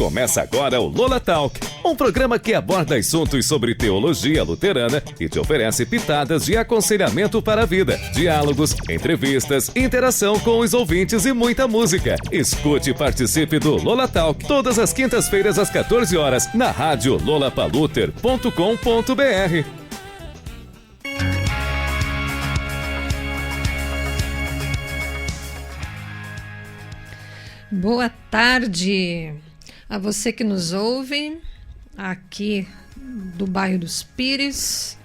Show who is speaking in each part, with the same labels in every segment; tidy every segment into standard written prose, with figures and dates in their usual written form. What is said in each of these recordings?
Speaker 1: Começa agora o Lola Talk, um programa que aborda assuntos sobre teologia luterana e te oferece pitadas de aconselhamento para a vida, diálogos, entrevistas, interação com os ouvintes e muita música. Escute e participe do Lola Talk todas as quintas-feiras às 14 horas na rádio lolapaluter.com.br.
Speaker 2: Boa tarde a você que nos ouve aqui do bairro dos Pires,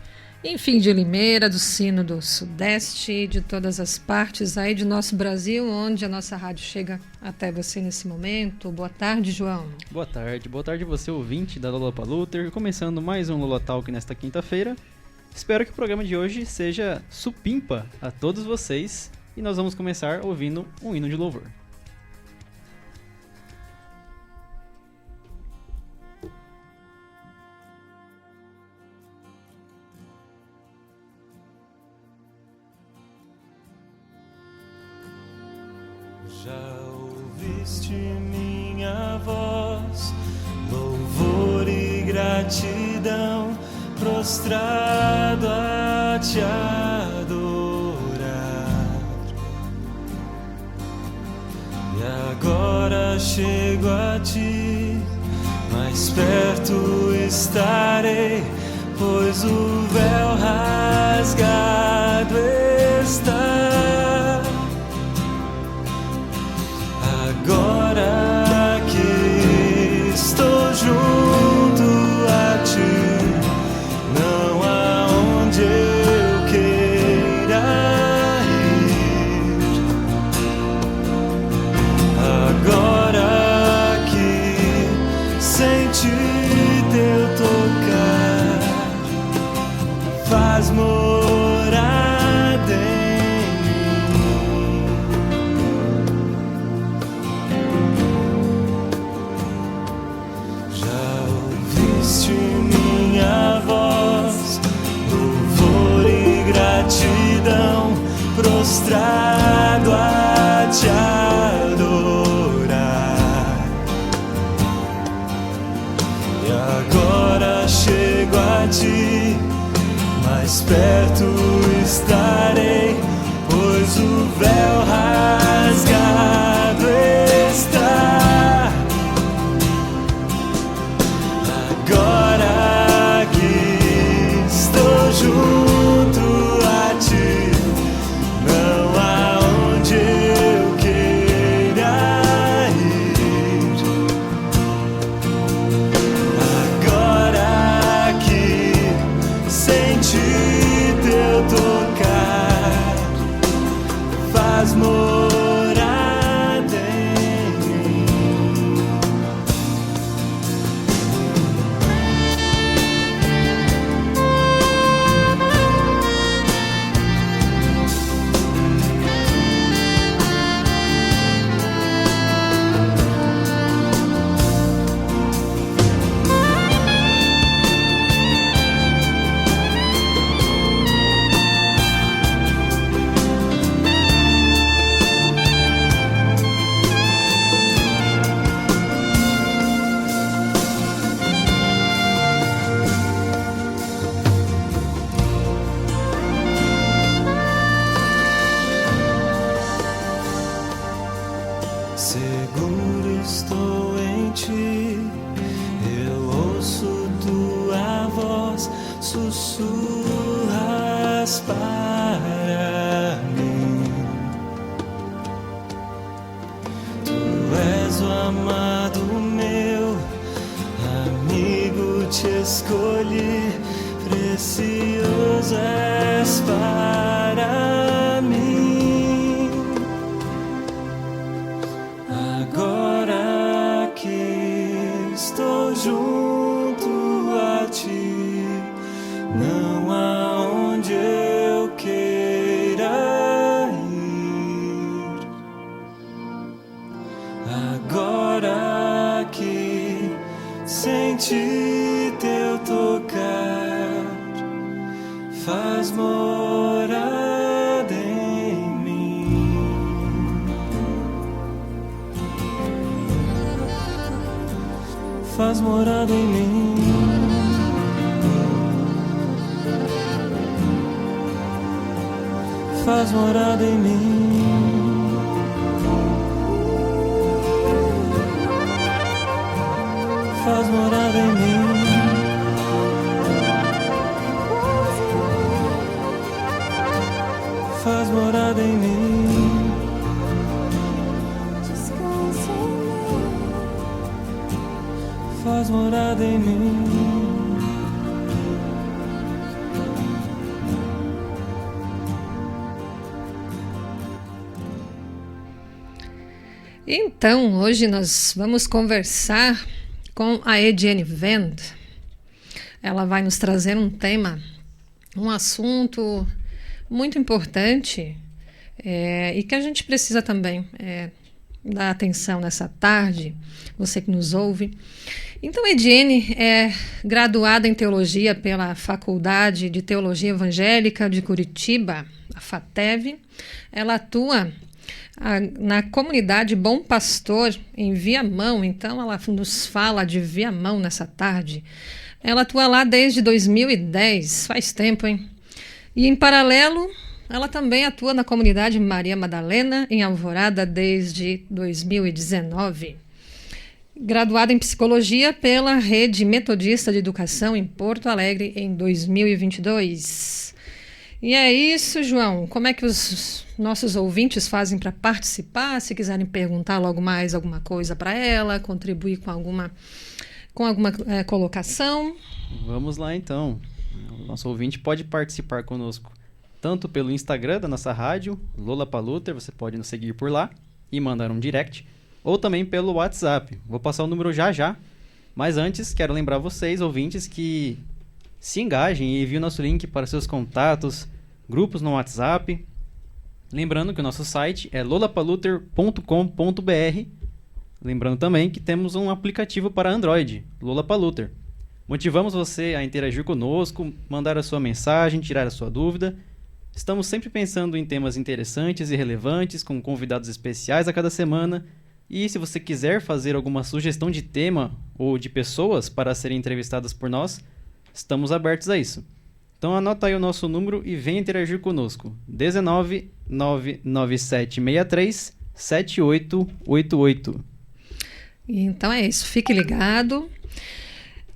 Speaker 2: enfim, de Limeira, do Sino do Sudeste, de todas as partes aí de nosso Brasil, onde a nossa rádio chega até você nesse momento. Boa tarde, João.
Speaker 3: Boa tarde você, ouvinte da Lola Paluter, começando mais um Lola Talk nesta quinta-feira. Espero que o programa de hoje seja supimpa a todos vocês e nós vamos começar ouvindo um hino de louvor.
Speaker 4: Já ouviste minha voz, louvor e gratidão, prostrado a te adorar. E agora chego a ti, mais perto estarei, pois o véu rasgado está. Agora que estou junto a ti, não há onde eu queira ir. Agora que senti teu tocar, faz morada em mim. Já ouviste minha voz, louvor e gratidão, prostrado a te adorar. E agora chego a ti, mais perto estarei, pois o véu rasgado está. Agora que estou junto a ti, não há onde eu queira ir. Agora que senti teu tocar, faz morada em mim. Seguro estou em ti, eu ouço tua voz, sussurras para mim. Tu és o amado meu, amigo, te escolhi, precioso és para mim. Agora que estou junto a ti, não há onde eu queira ir. Agora que senti teu tocar, faz morada em mim. faz morada em mim. Faz morada em mim. Faz morada em mim. Faz morada em mim. Descansa em mim. Faz morada em mim.
Speaker 2: Então, hoje nós vamos conversar com a Ediene Wendt. Ela vai nos trazer um tema, um assunto muito importante e que a gente precisa também dar atenção nessa tarde, você que nos ouve. Então, Ediene é graduada em Teologia pela Faculdade de Teologia Evangélica de Curitiba, a FATEV. Ela atua na comunidade Bom Pastor, em Viamão. Então ela nos fala de Viamão nessa tarde. Ela atua lá desde 2010, faz tempo, hein? E em paralelo, ela também atua na comunidade Maria Madalena, em Alvorada, desde 2019. Graduada em Psicologia pela Rede Metodista de Educação em Porto Alegre, em 2022. E é isso, João. Como é que os nossos ouvintes fazem para participar? Se quiserem perguntar logo mais alguma coisa para ela, contribuir com alguma colocação.
Speaker 3: Vamos lá, então. O nosso ouvinte pode participar conosco tanto pelo Instagram da nossa rádio, Lolapaluter, você pode nos seguir por lá e mandar um direct, ou também pelo WhatsApp. Vou passar o número já. Mas antes, quero lembrar vocês, ouvintes, que se engajem e enviem o nosso link para seus contatos, grupos no WhatsApp. Lembrando que o nosso site é lolapaluter.com.br. Lembrando também que temos um aplicativo para Android, Lolapaluter. Motivamos você a interagir conosco, mandar a sua mensagem, tirar a sua dúvida. Estamos sempre pensando em temas interessantes e relevantes, com convidados especiais a cada semana. E se você quiser fazer alguma sugestão de tema ou de pessoas para serem entrevistadas por nós, estamos abertos a isso. Então anota aí o nosso número e venha interagir conosco. 19 99763 7888.
Speaker 2: Então é isso, fique ligado.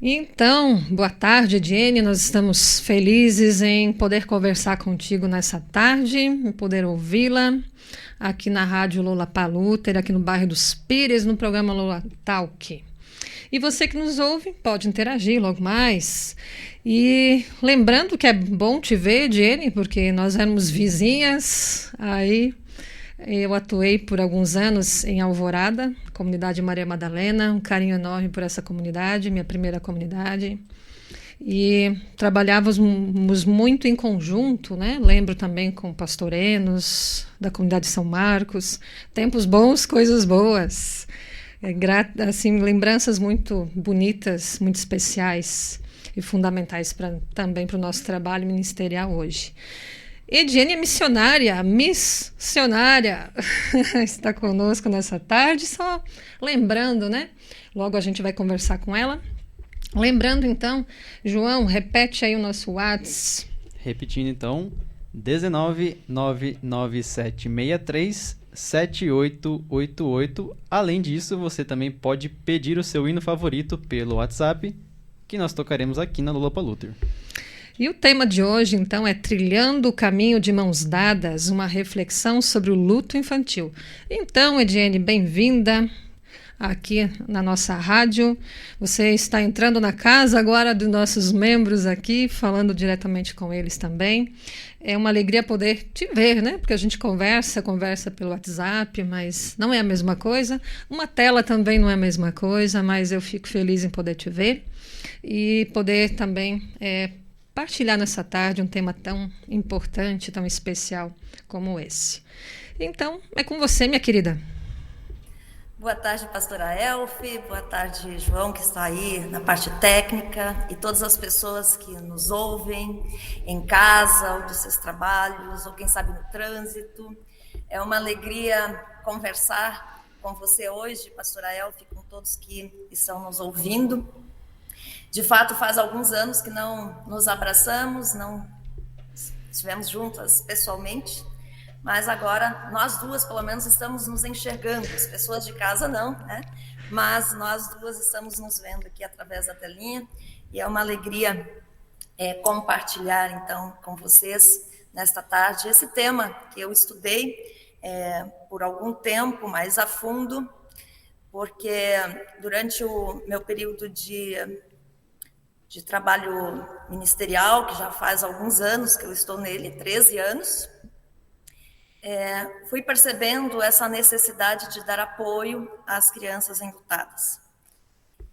Speaker 2: Então, boa tarde, Ediene. Nós estamos felizes em poder conversar contigo nessa tarde, em poder ouvi-la aqui na Rádio Lolapaluter, aqui no bairro dos Pires, no programa Lola Talk. E você que nos ouve pode interagir logo mais. E lembrando que é bom te ver, Ediene, porque nós éramos vizinhas. Aí eu atuei por alguns anos em Alvorada, comunidade Maria Madalena, um carinho enorme por essa comunidade, minha primeira comunidade. E trabalhávamos muito em conjunto, né? Lembro também com pastorenos da comunidade São Marcos. Tempos bons, coisas boas. Assim, lembranças muito bonitas, muito especiais e fundamentais também para o nosso trabalho ministerial hoje. Ediene é missionária, está conosco nessa tarde, só lembrando, né? Logo a gente vai conversar com ela. Lembrando então, João, repete aí o nosso WhatsApp.
Speaker 3: Repetindo então, 19 99763 7888. Além disso, você também pode pedir o seu hino favorito pelo WhatsApp, que nós tocaremos aqui na Lolapaluter.
Speaker 2: E o tema de hoje, então, é Trilhando o Caminho de Mãos Dadas, uma reflexão sobre o luto infantil. Então, Ediene, bem-vinda aqui na nossa rádio. Você está entrando na casa agora dos nossos membros aqui, falando diretamente com eles também. É uma alegria poder te ver, né? Porque a gente conversa pelo WhatsApp, mas não é a mesma coisa. Uma tela também não é a mesma coisa, mas eu fico feliz em poder te ver e poder também partilhar nessa tarde um tema tão importante, tão especial como esse. Então, é com você, minha querida.
Speaker 5: Boa tarde, pastora Elfi, boa tarde, João, que está aí na parte técnica, e todas as pessoas que nos ouvem em casa, ou dos seus trabalhos, ou quem sabe no trânsito. É uma alegria conversar com você hoje, pastora Elfi, com todos que estão nos ouvindo. De fato, faz alguns anos que não nos abraçamos, não estivemos juntas pessoalmente, mas agora nós duas, pelo menos, estamos nos enxergando. As pessoas de casa não, né? Mas nós duas estamos nos vendo aqui através da telinha, e é uma alegria compartilhar, então, com vocês, nesta tarde, esse tema que eu estudei por algum tempo, mais a fundo, porque durante o meu período de trabalho ministerial, que já faz alguns anos que eu estou nele, 13 anos, fui percebendo essa necessidade de dar apoio às crianças enlutadas.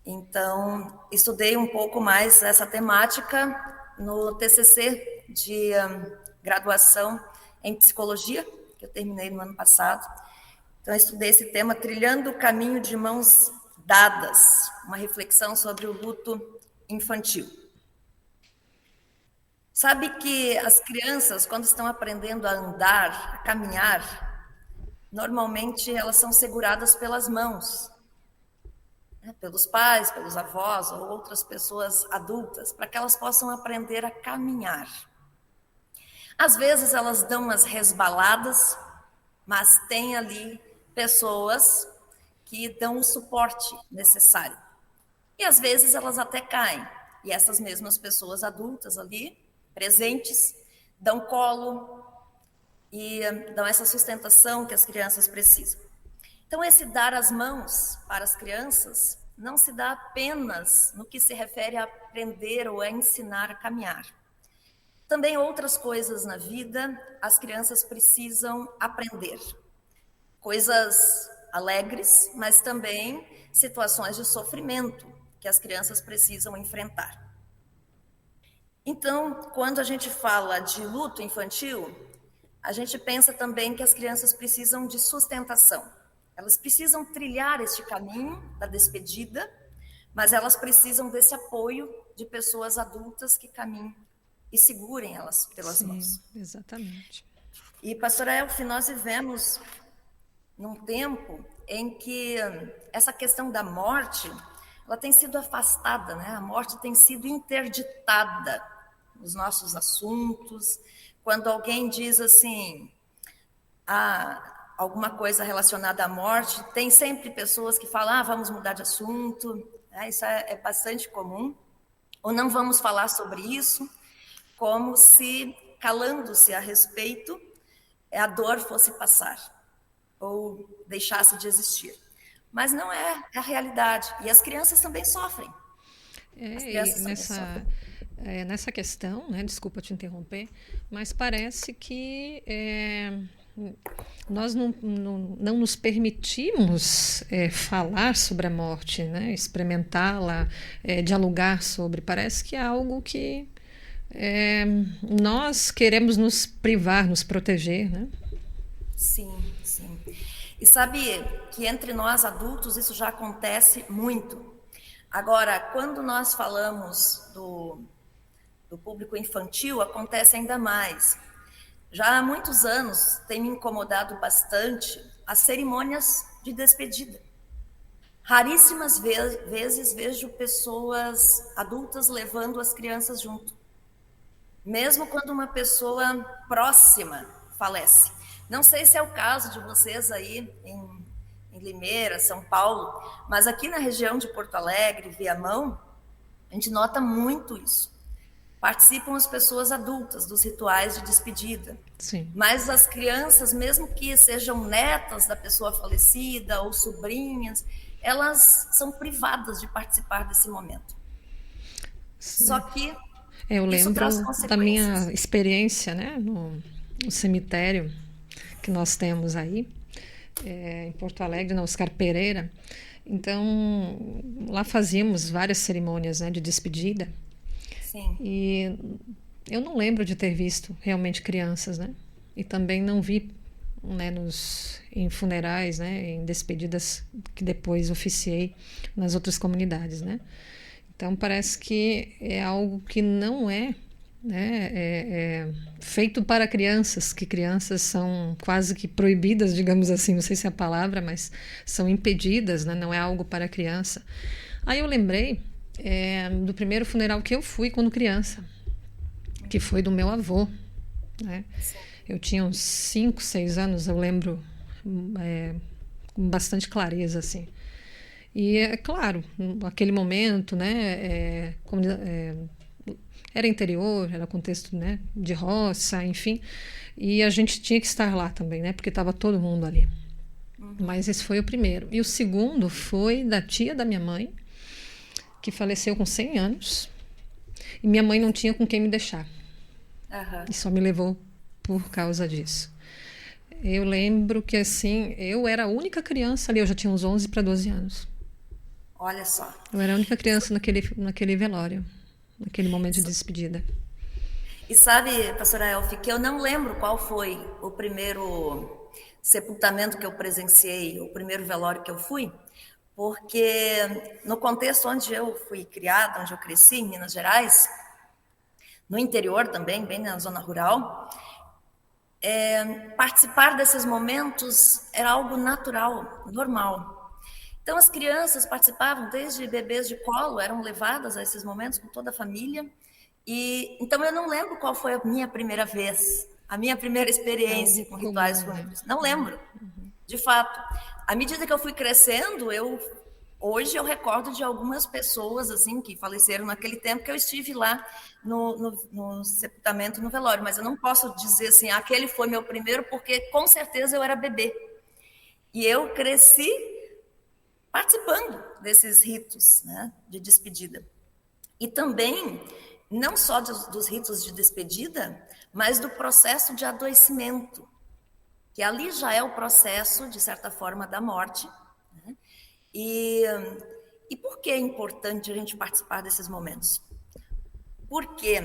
Speaker 5: Então, estudei um pouco mais essa temática no TCC de graduação em psicologia, que eu terminei no ano passado. Então, eu estudei esse tema, Trilhando o Caminho de Mãos Dadas, uma reflexão sobre o luto infantil. Sabe que as crianças, quando estão aprendendo a andar, a caminhar, normalmente elas são seguradas pelas mãos, né? Pelos pais, pelos avós ou outras pessoas adultas, para que elas possam aprender a caminhar. Às vezes elas dão umas resbaladas, mas tem ali pessoas que dão o suporte necessário. E às vezes elas até caem, e essas mesmas pessoas adultas ali, presentes, dão colo e dão essa sustentação que as crianças precisam. Então, esse dar as mãos para as crianças não se dá apenas no que se refere a aprender ou a ensinar a caminhar. Também outras coisas na vida as crianças precisam aprender. Coisas alegres, mas também situações de sofrimento que as crianças precisam enfrentar. Então, quando a gente fala de luto infantil, a gente pensa também que as crianças precisam de sustentação. Elas precisam trilhar este caminho da despedida, mas elas precisam desse apoio de pessoas adultas que caminhem e segurem elas pelas mãos.
Speaker 2: Exatamente.
Speaker 5: E, pastora Elfi, nós vivemos num tempo em que essa questão da morte, ela tem sido afastada, né? A morte tem sido interditada nos nossos assuntos. Quando alguém diz assim, alguma coisa relacionada à morte, tem sempre pessoas que falam, vamos mudar de assunto, né? Isso é bastante comum. Ou não vamos falar sobre isso, como se, calando-se a respeito, a dor fosse passar, ou deixasse de existir. Mas não é a realidade. E as crianças também sofrem.
Speaker 2: Nessa questão, né, desculpa te interromper, mas parece que nós não nos permitimos falar sobre a morte, né, experimentá-la, dialogar sobre. Parece que é algo que nós queremos nos privar, nos proteger, né?
Speaker 5: Sim, sim. E sabe que entre nós adultos isso já acontece muito. Agora, quando nós falamos do público infantil, acontece ainda mais. Já há muitos anos tem me incomodado bastante as cerimônias de despedida. Raríssimas vezes vejo pessoas adultas levando as crianças junto. Mesmo quando uma pessoa próxima falece. Não sei se é o caso de vocês aí em Limeira, São Paulo, mas aqui na região de Porto Alegre, Viamão, a gente nota muito isso. Participam as pessoas adultas dos rituais de despedida.
Speaker 2: Sim.
Speaker 5: Mas as crianças, mesmo que sejam netas da pessoa falecida ou sobrinhas, elas são privadas de participar desse momento.
Speaker 2: Sim.
Speaker 5: Só que
Speaker 2: eu
Speaker 5: isso
Speaker 2: lembro
Speaker 5: traz consequências.
Speaker 2: da minha experiência, né, no cemitério que nós temos aí, em Porto Alegre, na Oscar Pereira. Então, lá fazíamos várias cerimônias, né, de despedida.
Speaker 5: Sim.
Speaker 2: E eu não lembro de ter visto realmente crianças, né? E também não vi, né, em funerais, né, em despedidas que depois oficiei nas outras comunidades, né? Então, parece que é algo que não é né, feito para crianças, que crianças são quase que proibidas, digamos assim, não sei se é a palavra, mas são impedidas, né, não é algo para criança. Aí eu lembrei do primeiro funeral que eu fui quando criança, que foi do meu avô, né? Eu tinha uns 5, 6 anos, eu lembro com bastante clareza, assim. E é claro, naquele momento, né, era interior, era contexto, né, de roça, enfim, e a gente tinha que estar lá também, né, porque estava todo mundo ali. Mas esse foi o primeiro. E o segundo foi da tia da minha mãe, que faleceu com 100 anos, e minha mãe não tinha com quem me deixar. E só me levou por causa disso. Eu lembro que, assim, eu era a única criança ali, eu já tinha uns 11 para 12 anos.
Speaker 5: Olha só.
Speaker 2: Eu era a única criança naquele velório, naquele momento de despedida.
Speaker 5: E sabe, pastora Elfi, que eu não lembro qual foi o primeiro sepultamento que eu presenciei, o primeiro velório que eu fui, porque no contexto onde eu fui criada, onde eu cresci, em Minas Gerais, no interior também, bem na zona rural, participar desses momentos era algo natural, normal. Então as crianças participavam, desde bebês de colo, eram levadas a esses momentos com toda a família. E então eu não lembro qual foi a minha primeira vez, a minha primeira experiência com rituais fúnebres. Não lembro, de fato. À medida que eu fui crescendo, hoje eu recordo de algumas pessoas assim que faleceram naquele tempo que eu estive lá no sepultamento, no velório. Mas eu não posso dizer assim, aquele foi meu primeiro, porque com certeza eu era bebê. E eu cresci participando desses ritos, né, de despedida. E também, não só dos ritos de despedida, mas do processo de adoecimento, que ali já é o processo, de certa forma, da morte. Né? E por que é importante a gente participar desses momentos? Porque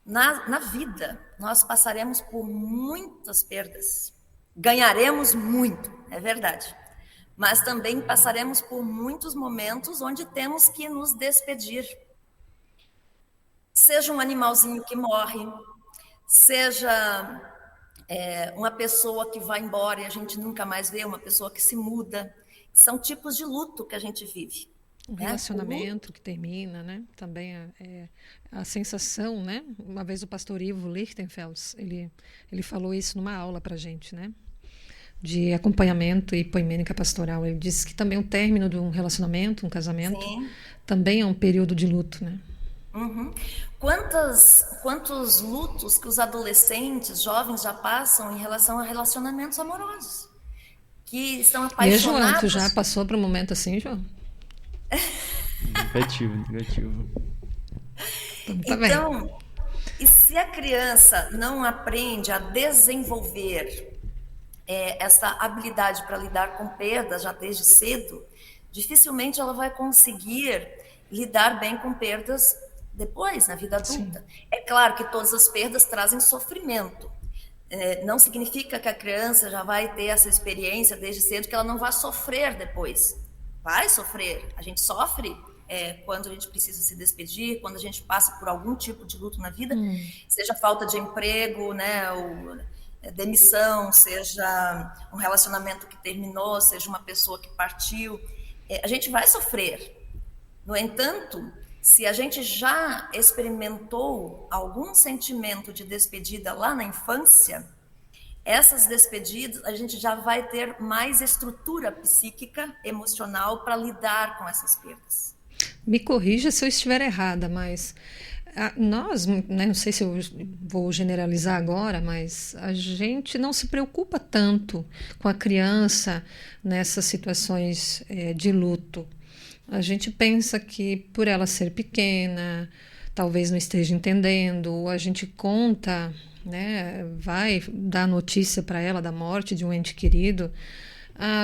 Speaker 5: na vida nós passaremos por muitas perdas, ganharemos muito, é verdade. Mas também passaremos por muitos momentos onde temos que nos despedir. Seja um animalzinho que morre, seja uma pessoa que vai embora e a gente nunca mais vê, uma pessoa que se muda. São tipos de luto que a gente vive.
Speaker 2: Um relacionamento que termina, né? Também a sensação, né? Uma vez o pastor Ivo Lichtenfels, ele falou isso numa aula pra gente, né? De acompanhamento e poimênica pastoral. Ele disse que também o término de um relacionamento, um casamento, sim, também é um período de luto, né?
Speaker 5: Quantos lutos que os adolescentes, jovens já passam em relação a relacionamentos amorosos, que estão apaixonados.
Speaker 2: E João, tu já passou por um momento assim, João?
Speaker 3: Negativo.
Speaker 5: Então, e se a criança não aprende a desenvolver essa habilidade para lidar com perdas já desde cedo, dificilmente ela vai conseguir lidar bem com perdas depois, na vida adulta. Sim. É claro que todas as perdas trazem sofrimento. Não significa que a criança já vai ter essa experiência desde cedo, que ela não vai sofrer depois. Vai sofrer. A gente sofre quando a gente precisa se despedir, quando a gente passa por algum tipo de luto na vida, seja falta de emprego, né, ou demissão, seja um relacionamento que terminou, seja uma pessoa que partiu. A gente vai sofrer. No entanto, se a gente já experimentou algum sentimento de despedida lá na infância, essas despedidas, a gente já vai ter mais estrutura psíquica, emocional, para lidar com essas perdas.
Speaker 2: Me corrija se eu estiver errada, mas nós, né, não sei se eu vou generalizar agora, mas a gente não se preocupa tanto com a criança nessas situações de luto. A gente pensa que por ela ser pequena, talvez não esteja entendendo, ou a gente conta, né, vai dar notícia para ela da morte de um ente querido,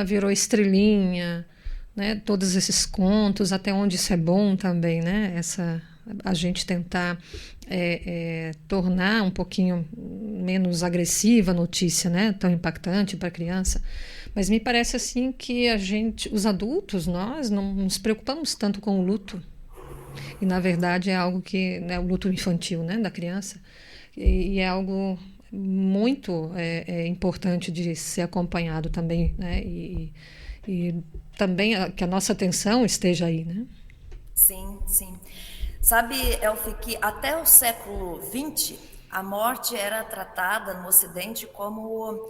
Speaker 2: virou estrelinha, né, todos esses contos, até onde isso é bom também, né, a gente tentar tornar um pouquinho menos agressiva a notícia, né, tão impactante para a criança. Mas me parece assim que os adultos, nós não nos preocupamos tanto com o luto. E, na verdade, é algo que, né, o luto infantil, né, da criança, e é algo muito importante de ser acompanhado também, né, e também que a nossa atenção esteja aí, né?
Speaker 5: Sim, sim. Sabe, Elfi, que até o século XX, a morte era tratada no Ocidente como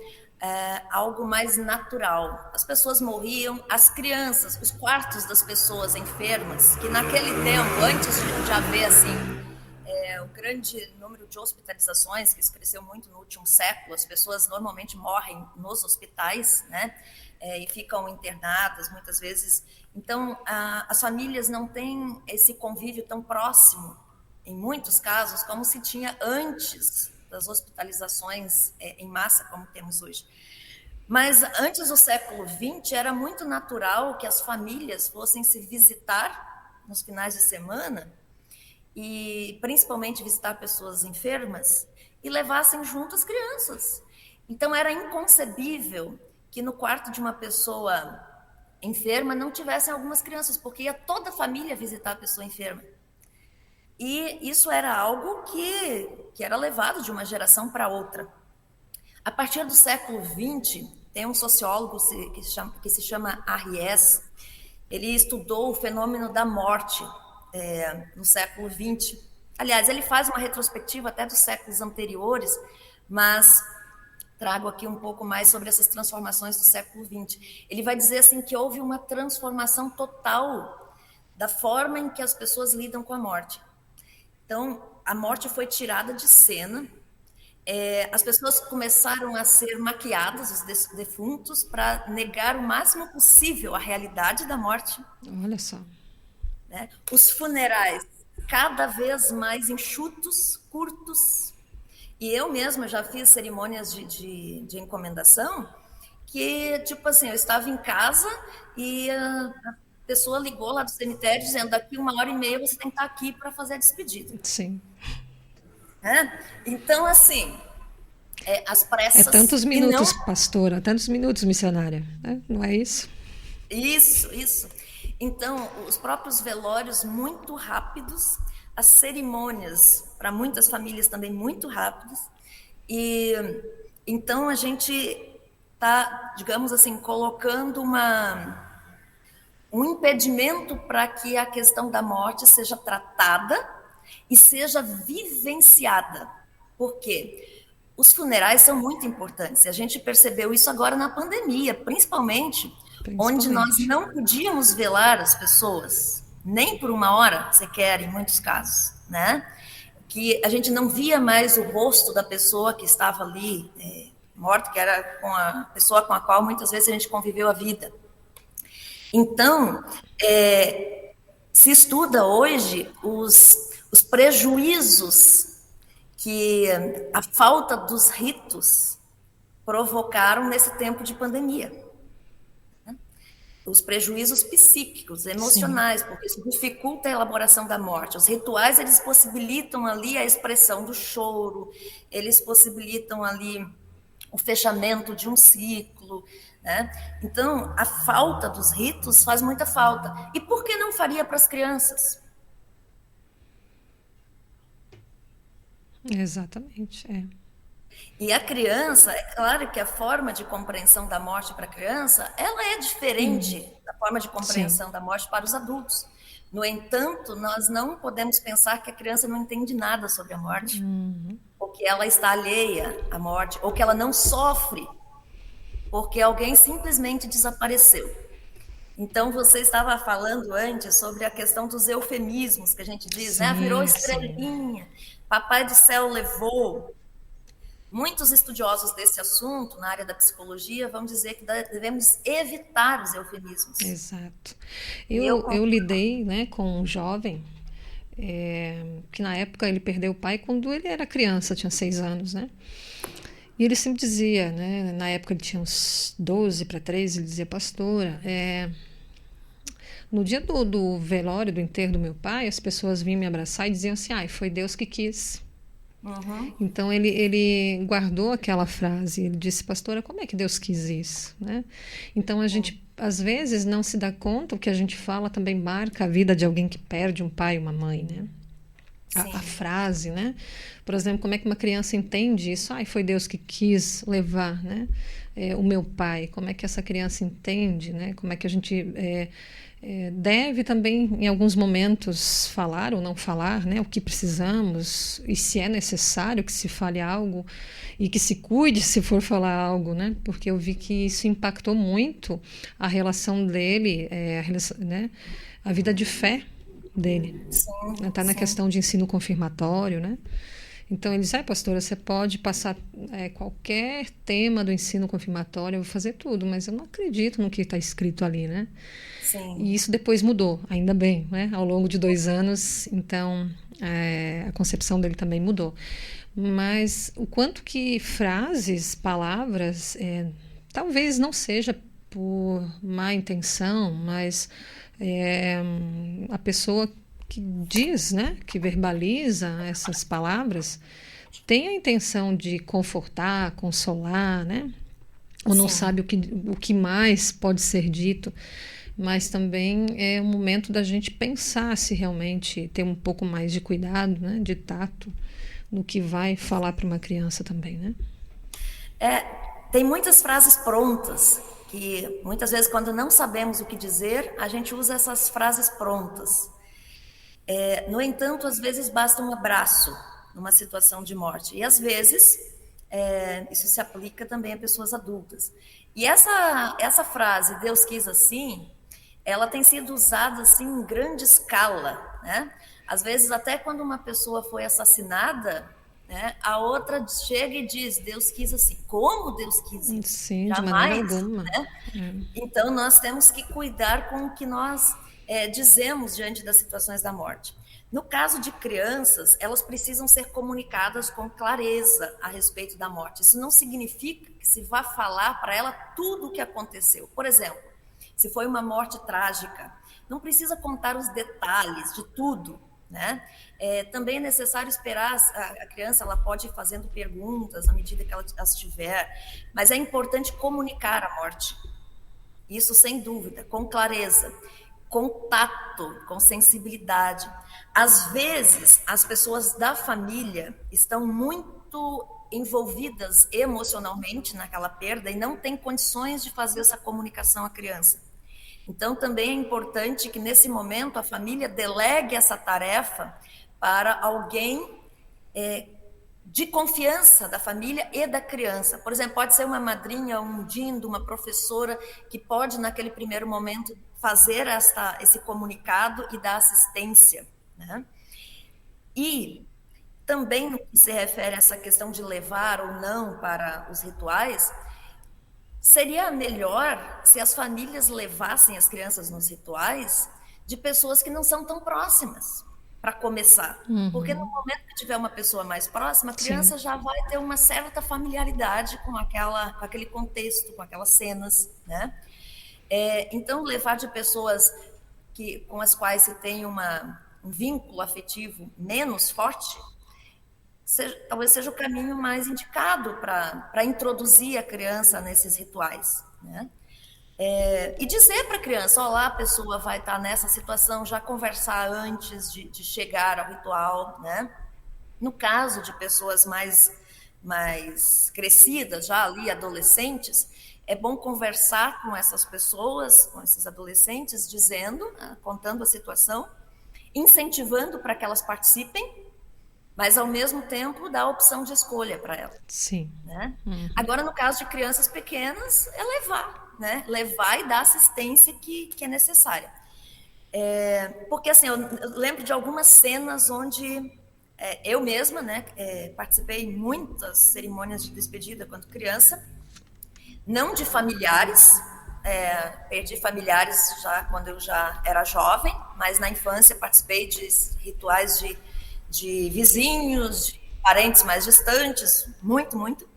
Speaker 5: algo mais natural. As pessoas morriam, as crianças, os quartos das pessoas enfermas, que naquele tempo, antes de haver assim, o grande número de hospitalizações, que isso cresceu muito no último século, as pessoas normalmente morrem nos hospitais, né? E ficam internadas muitas vezes. Então, as famílias não têm esse convívio tão próximo, em muitos casos, como se tinha antes das hospitalizações em massa, como temos hoje. Mas antes do século XX, era muito natural que as famílias fossem se visitar nos finais de semana, e principalmente visitar pessoas enfermas, e levassem junto as crianças. Então, era inconcebível que no quarto de uma pessoa enferma não tivessem algumas crianças, porque ia toda a família visitar a pessoa enferma. E isso era algo que era levado de uma geração para outra. A partir do século XX, tem um sociólogo que se chama Arries, ele estudou o fenômeno da morte no século XX. Aliás, ele faz uma retrospectiva até dos séculos anteriores, mas trago aqui um pouco mais sobre essas transformações do século XX. Ele vai dizer assim que houve uma transformação total da forma em que as pessoas lidam com a morte. Então, a morte foi tirada de cena, as pessoas começaram a ser maquiadas, os defuntos, para negar o máximo possível a realidade da morte.
Speaker 2: Olha só.
Speaker 5: Né? Os funerais cada vez mais enxutos, curtos. E eu mesma já fiz cerimônias de encomendação que, tipo assim, eu estava em casa e a pessoa ligou lá do cemitério dizendo: daqui 1h30 você tem que estar aqui para fazer a despedida.
Speaker 2: Sim.
Speaker 5: Então, assim, as pressas...
Speaker 2: tantos minutos, pastora, tantos minutos, missionária, né? Não é isso?
Speaker 5: Isso. Então, os próprios velórios muito rápidos, as cerimônias, para muitas famílias também muito rápidas, e então a gente está, digamos assim, colocando um impedimento para que a questão da morte seja tratada e seja vivenciada. Por quê? Os funerais são muito importantes, e a gente percebeu isso agora na pandemia, principalmente onde nós não podíamos velar as pessoas, nem por 1 hora sequer, em muitos casos, né? Que a gente não via mais o rosto da pessoa que estava ali morta, que era com a pessoa com a qual muitas vezes a gente conviveu a vida. Então, se estuda hoje os prejuízos que a falta dos ritos provocaram nesse tempo de pandemia. Os prejuízos psíquicos, emocionais, porque isso dificulta a elaboração da morte. Os rituais, eles possibilitam ali a expressão do choro, eles possibilitam ali o fechamento de um ciclo, né? Então, a falta dos ritos faz muita falta. E por que não faria para as crianças?
Speaker 2: Exatamente,
Speaker 5: E a criança, é claro que a forma de compreensão da morte para a criança, ela é diferente da forma de compreensão da morte para os adultos. No entanto, nós não podemos pensar que a criança não entende nada sobre a morte, ou que ela está alheia à morte, ou que ela não sofre, porque alguém simplesmente desapareceu. Então, você estava falando antes sobre a questão dos eufemismos, que a gente diz, né? Virou estrelinha, Papai do Céu levou. Muitos estudiosos desse assunto, na área da psicologia, vão dizer que devemos evitar os eufemismos.
Speaker 2: Exato. Eu lidei, né, com um jovem que na época ele perdeu o pai quando ele era criança, tinha 6 anos, né? E ele sempre dizia, né, na época ele tinha uns 12 para 13, ele dizia: pastora, no dia do velório, do enterro do meu pai, as pessoas vinham me abraçar e diziam assim: foi Deus que quis.
Speaker 5: Uhum.
Speaker 2: Então ele guardou aquela frase, ele disse, pastora, como é que Deus quis isso, né? Então a gente às vezes não se dá conta, o que a gente fala também marca a vida de alguém que perde um pai e uma mãe, né? A
Speaker 5: Sim.
Speaker 2: frase, né? Por exemplo, como é que uma criança entende isso? Ai, foi Deus que quis levar, né? O meu pai. Como é que essa criança entende, né? Como é que a gente deve também, em alguns momentos, falar ou não falar, né? O que precisamos e se é necessário que se fale algo e que se cuide se for falar algo, né? Porque eu vi que isso impactou muito a relação dele, né? A vida de fé dele.
Speaker 5: Sim,
Speaker 2: Está na
Speaker 5: sim.
Speaker 2: questão de ensino confirmatório, né? Então ele diz, pastora, você pode passar qualquer tema do ensino confirmatório, eu vou fazer tudo, mas eu não acredito no que está escrito ali, né?
Speaker 5: Sim.
Speaker 2: E isso depois mudou, ainda bem, né? Ao longo de 2 anos, então a concepção dele também mudou. Mas o quanto que frases, palavras, talvez não seja por má intenção, mas a pessoa que diz, né, que verbaliza essas palavras, tem a intenção de confortar, consolar, né? Ou não
Speaker 5: Sim.
Speaker 2: sabe o que mais pode ser dito, mas também é um momento da gente pensar se realmente ter um pouco mais de cuidado, né, de tato, no que vai falar para uma criança também, né?
Speaker 5: Tem muitas frases prontas que muitas vezes quando não sabemos o que dizer, a gente usa essas frases prontas. No entanto, às vezes basta um abraço numa situação de morte. E às vezes isso se aplica também a pessoas adultas. E essa frase, Deus quis assim, ela tem sido usada assim em grande escala, né? Às vezes até quando uma pessoa foi assassinada, né, a outra chega e diz, Deus quis assim. Como Deus quis isso?
Speaker 2: Sim, de maneira
Speaker 5: Jamais,
Speaker 2: alguma.
Speaker 5: né? Então nós temos que cuidar com o que nós dizemos diante das situações da morte. No caso de crianças, elas precisam ser comunicadas com clareza a respeito da morte. Isso não significa que se vá falar para ela tudo o que aconteceu. Por exemplo, se foi uma morte trágica, não precisa contar os detalhes de tudo, né? Também é necessário esperar a criança, ela pode ir fazendo perguntas à medida que ela as tiver, mas é importante comunicar a morte. Isso sem dúvida, com clareza, com tato, com sensibilidade. Às vezes, as pessoas da família estão muito envolvidas emocionalmente naquela perda e não têm condições de fazer essa comunicação à criança. Então, também é importante que, nesse momento, a família delegue essa tarefa para alguém de confiança da família e da criança. Por exemplo, pode ser uma madrinha, um dindo, uma professora, que pode, naquele primeiro momento, fazer esse comunicado e dar assistência, né? E também, no que se refere a essa questão de levar ou não para os rituais, seria melhor se as famílias levassem as crianças nos rituais de pessoas que não são tão próximas, para começar. Porque no momento que tiver uma pessoa mais próxima, a criança já vai ter uma certa familiaridade com aquele contexto, com aquelas cenas, né? Então, levar de pessoas com as quais se tem um vínculo afetivo menos forte, talvez seja o caminho mais indicado para introduzir a criança nesses rituais, né? E dizer para a criança, olá, a pessoa vai estar nessa situação, já conversar antes de chegar ao ritual, né? No caso de pessoas mais crescidas, já ali adolescentes, é bom conversar com essas pessoas, com esses adolescentes, contando a situação, incentivando para que elas participem, mas ao mesmo tempo dá a opção de escolha para elas.
Speaker 2: Sim.
Speaker 5: Né? Agora, no caso de crianças pequenas, é levar, né? Levar e dar assistência que é necessária. Porque assim, eu lembro de algumas cenas onde eu mesma, né, participei em muitas cerimônias de despedida quando criança, não de familiares, perdi familiares já quando eu já era jovem, mas na infância participei de rituais de vizinhos, de parentes mais distantes, muito, muito.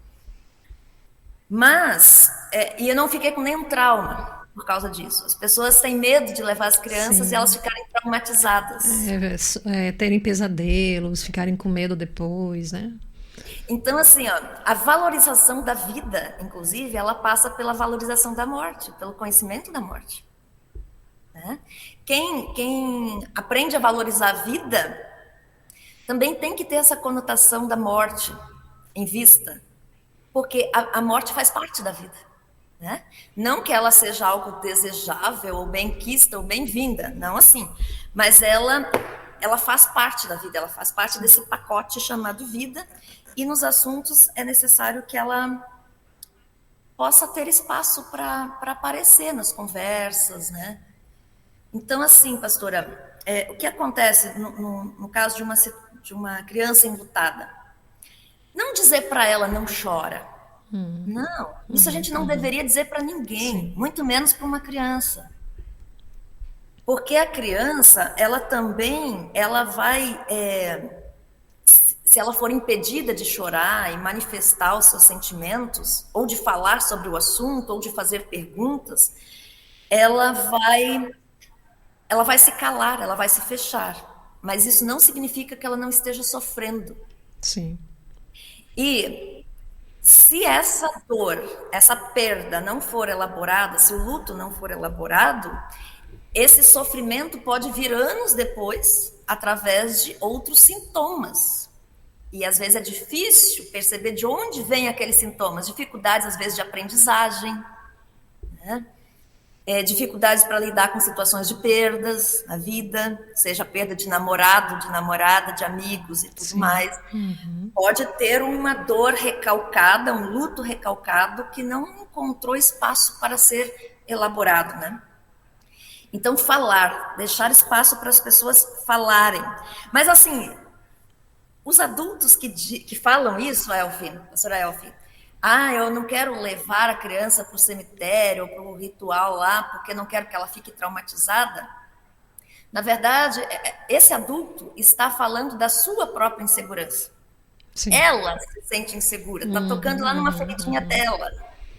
Speaker 5: Mas, e eu não fiquei com nenhum trauma por causa disso. As pessoas têm medo de levar as crianças e elas ficarem traumatizadas.
Speaker 2: Terem pesadelos, ficarem com medo depois, né?
Speaker 5: Então, assim, ó, a valorização da vida, inclusive, ela passa pela valorização da morte, pelo conhecimento da morte. Né? Quem aprende a valorizar a vida também tem que ter essa conotação da morte em vista, porque a morte faz parte da vida. Né? Não que ela seja algo desejável, ou bem-quista, ou bem-vinda, não assim, mas ela faz parte da vida, ela faz parte desse pacote chamado vida, e nos assuntos é necessário que ela possa ter espaço para aparecer nas conversas, né? Então, assim, pastora, o que acontece no caso de uma criança enlutada? Não dizer para ela não chora. Não, isso a gente não deveria dizer para ninguém,
Speaker 2: Sim.
Speaker 5: muito menos para uma criança. Porque a criança, ela também, ela vai, se ela for impedida de chorar e manifestar os seus sentimentos, ou de falar sobre o assunto, ou de fazer perguntas, ela vai se calar, ela vai se fechar. Mas isso não significa que ela não esteja sofrendo.
Speaker 2: Sim.
Speaker 5: E se essa dor, essa perda não for elaborada, se o luto não for elaborado, esse sofrimento pode vir anos depois, através de outros sintomas. E às vezes é difícil perceber de onde vêm aqueles sintomas, dificuldades às vezes de aprendizagem, né? Dificuldades para lidar com situações de perdas na vida, seja perda de namorado, de namorada, de amigos e tudo mais. Pode ter uma dor recalcada, um luto recalcado que não encontrou espaço para ser elaborado, né? Então, falar, deixar espaço para as pessoas falarem. Mas, assim, os adultos que falam isso, pastora Elfi, eu não quero levar a criança para o cemitério, para o ritual lá, porque não quero que ela fique traumatizada. Na verdade, esse adulto está falando da sua própria insegurança.
Speaker 2: Sim.
Speaker 5: Ela se sente insegura, está tocando lá numa feridinha dela,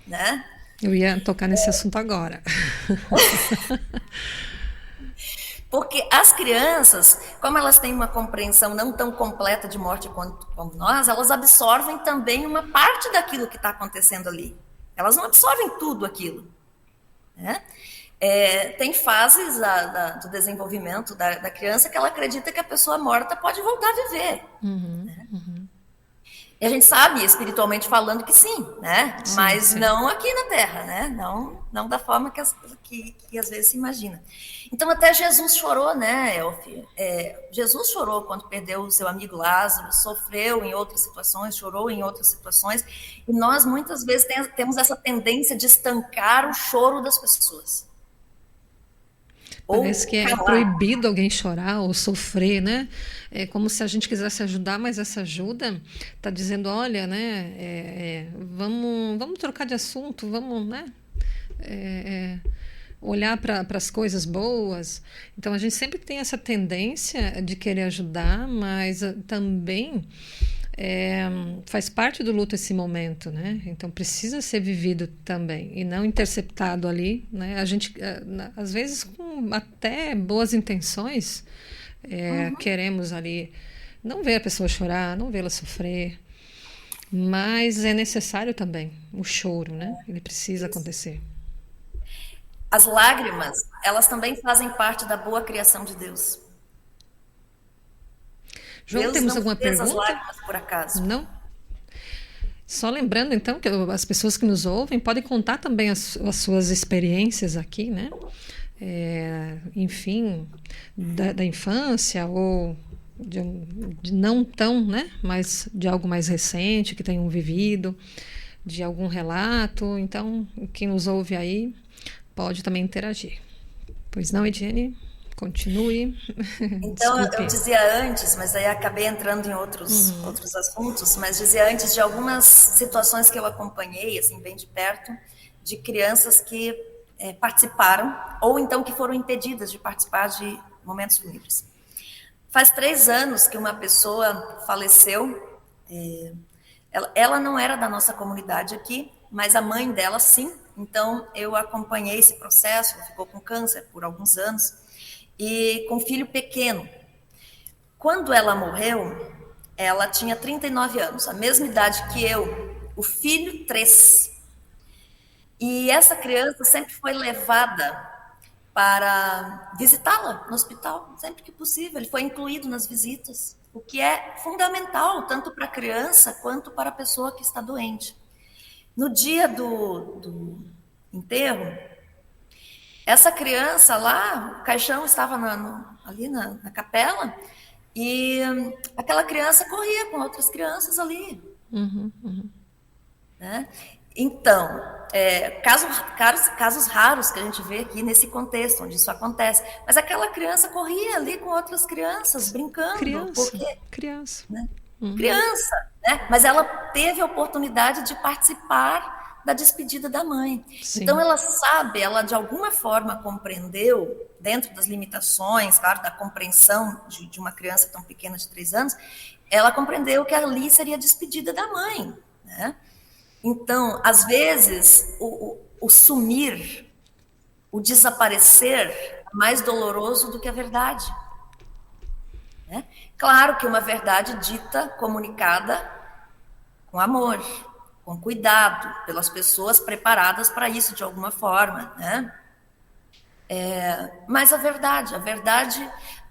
Speaker 5: né?
Speaker 2: Eu ia tocar nesse assunto agora.
Speaker 5: Porque as crianças, como elas têm uma compreensão não tão completa de morte quanto como nós, elas absorvem também uma parte daquilo que está acontecendo ali. Elas não absorvem tudo aquilo. Né? Tem fases do desenvolvimento da criança que ela acredita que a pessoa morta pode voltar a viver. Né? E a gente sabe, espiritualmente falando, que sim, né?
Speaker 2: Sim,
Speaker 5: mas
Speaker 2: sim.
Speaker 5: não aqui na Terra, né? Não da forma que às vezes se imagina. Então até Jesus chorou, né, Elfi? Jesus chorou quando perdeu o seu amigo Lázaro, sofreu em outras situações, chorou em outras situações, e nós muitas vezes temos essa tendência de estancar o choro das pessoas.
Speaker 2: Parece que é proibido alguém chorar ou sofrer, né? É como se a gente quisesse ajudar, mas essa ajuda está dizendo, olha, né? Vamos trocar de assunto, vamos, né? Olhar para as coisas boas. Então a gente sempre tem essa tendência de querer ajudar, mas também faz parte do luto esse momento, né? Então precisa ser vivido também e não interceptado ali, né? A gente às vezes com até boas intenções queremos ali não ver a pessoa chorar, não vê-la sofrer, mas é necessário também o choro, né? Ele precisa acontecer.
Speaker 5: As lágrimas, elas também fazem parte da boa criação de Deus.
Speaker 2: João,
Speaker 5: Deus
Speaker 2: temos
Speaker 5: não
Speaker 2: alguma
Speaker 5: fez
Speaker 2: pergunta?
Speaker 5: as lágrimas por acaso.
Speaker 2: Não? Só lembrando, então, que as pessoas que nos ouvem podem contar também as suas experiências aqui, né? Enfim, da infância ou de não tão, né? Mas de algo mais recente que tenham vivido, de algum relato. Então, quem nos ouve aí pode também interagir. Pois não, Ediene? Continue.
Speaker 5: Então, eu dizia antes, mas aí acabei entrando em outros assuntos, mas dizia antes de algumas situações que eu acompanhei, assim, bem de perto, de crianças que participaram, ou então que foram impedidas de participar de momentos fúnebres. Faz 3 anos que uma pessoa faleceu, ela não era da nossa comunidade aqui, mas a mãe dela sim, então eu acompanhei esse processo, ela ficou com câncer por alguns anos. e com um filho pequeno. Quando ela morreu, ela tinha 39 anos, a mesma idade que eu, o filho 3. E essa criança sempre foi levada para visitá-la no hospital, sempre que possível. Ele foi incluído nas visitas, o que é fundamental, tanto para a criança quanto para a pessoa que está doente. No dia do enterro, essa criança lá, o caixão estava ali na capela, e aquela criança corria com outras crianças ali. Né? Então, casos raros que a gente vê aqui nesse contexto, onde isso acontece. Mas aquela criança corria ali com outras crianças, brincando.
Speaker 2: Criança.
Speaker 5: Né? Criança, né? Mas ela teve a oportunidade de participar da despedida da mãe.
Speaker 2: Sim.
Speaker 5: Então ela sabe, ela de alguma forma compreendeu, dentro das limitações, claro, da compreensão de uma criança tão pequena de 3 anos, ela compreendeu que ali seria a despedida da mãe, né? Então, às vezes, o sumir, o desaparecer é mais doloroso do que a verdade. Né? Claro que uma verdade dita, comunicada com amor, com cuidado, pelas pessoas preparadas para isso de alguma forma. Né? Mas a verdade,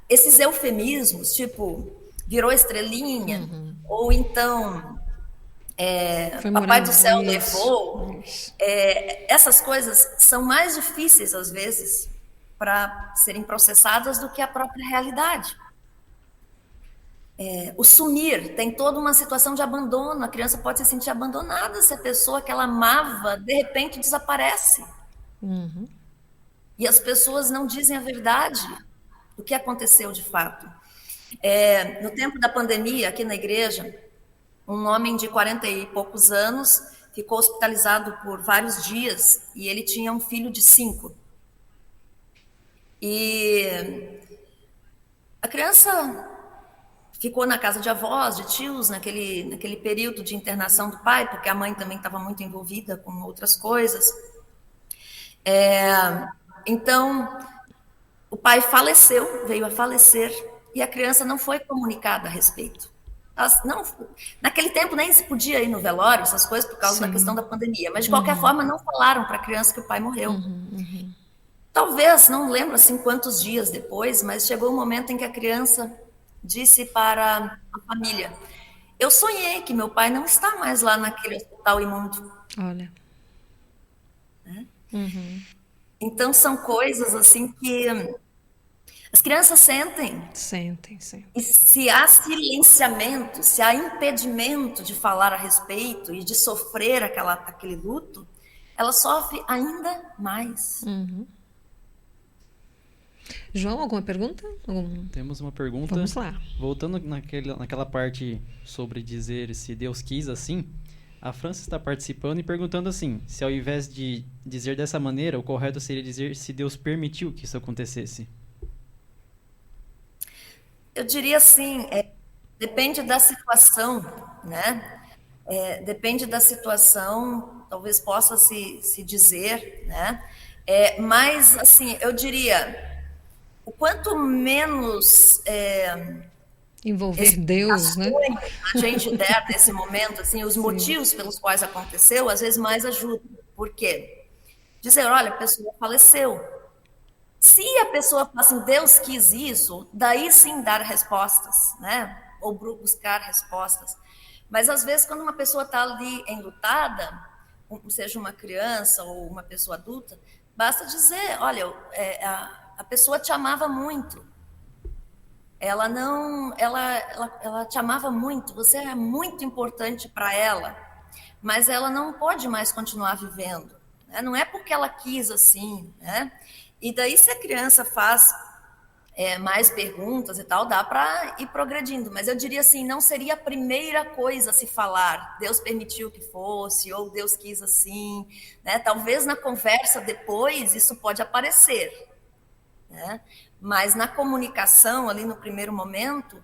Speaker 5: esses eufemismos, tipo, virou estrelinha, ou então... Papai do céu levou. Essas coisas são mais difíceis, às vezes, para serem processadas do que a própria realidade. O sumir tem toda uma situação de abandono. A criança pode se sentir abandonada se a pessoa que ela amava, de repente, desaparece. E as pessoas não dizem a verdade do que aconteceu de fato. No tempo da pandemia, aqui na igreja, um homem de 40 e poucos anos ficou hospitalizado por vários dias e ele tinha um filho de 5. E a criança ficou na casa de avós, de tios, naquele período de internação do pai, porque a mãe também estava muito envolvida com outras coisas. Então, o pai faleceu, veio a falecer, e a criança não foi comunicada a respeito. Naquele tempo nem se podia ir no velório, essas coisas, por causa da questão da pandemia, mas de qualquer forma não falaram para a criança que o pai morreu. Talvez, não lembro assim quantos dias depois, mas chegou um momento em que a criança disse para a família: eu sonhei que meu pai não está mais lá naquele hospital imundo.
Speaker 2: Olha.
Speaker 5: Né? Então são coisas assim que as crianças sentem.
Speaker 2: Sentem.
Speaker 5: E se há silenciamento, se há impedimento de falar a respeito e de sofrer aquele luto, ela sofre ainda mais.
Speaker 2: João, alguma pergunta?
Speaker 3: Temos uma pergunta.
Speaker 2: Vamos lá.
Speaker 3: Voltando naquela parte sobre dizer se Deus quis assim, a França está participando e perguntando assim, se ao invés de dizer dessa maneira, o correto seria dizer se Deus permitiu que isso acontecesse.
Speaker 5: Eu diria assim, depende da situação, né? Depende da situação, talvez possa se dizer, né? Mas, assim, eu diria, o quanto menos
Speaker 2: envolver Deus, né?
Speaker 5: A gente der nesse momento, assim, os motivos pelos quais aconteceu, às vezes mais ajuda. Por quê? Dizer, olha, a pessoa faleceu. Se a pessoa fala assim, Deus quis isso, daí sim dar respostas, né? Ou buscar respostas. Mas às vezes quando uma pessoa está ali enlutada, seja uma criança ou uma pessoa adulta, basta dizer, olha, a pessoa te amava muito. Ela te amava muito, você é muito importante para ela, mas ela não pode mais continuar vivendo. Né? Não é porque ela quis assim, né? E daí, se a criança faz mais perguntas e tal, dá para ir progredindo. Mas eu diria assim, não seria a primeira coisa a se falar. Deus permitiu que fosse, ou Deus quis assim. Né? Talvez na conversa depois isso pode aparecer. Né? Mas na comunicação, ali no primeiro momento,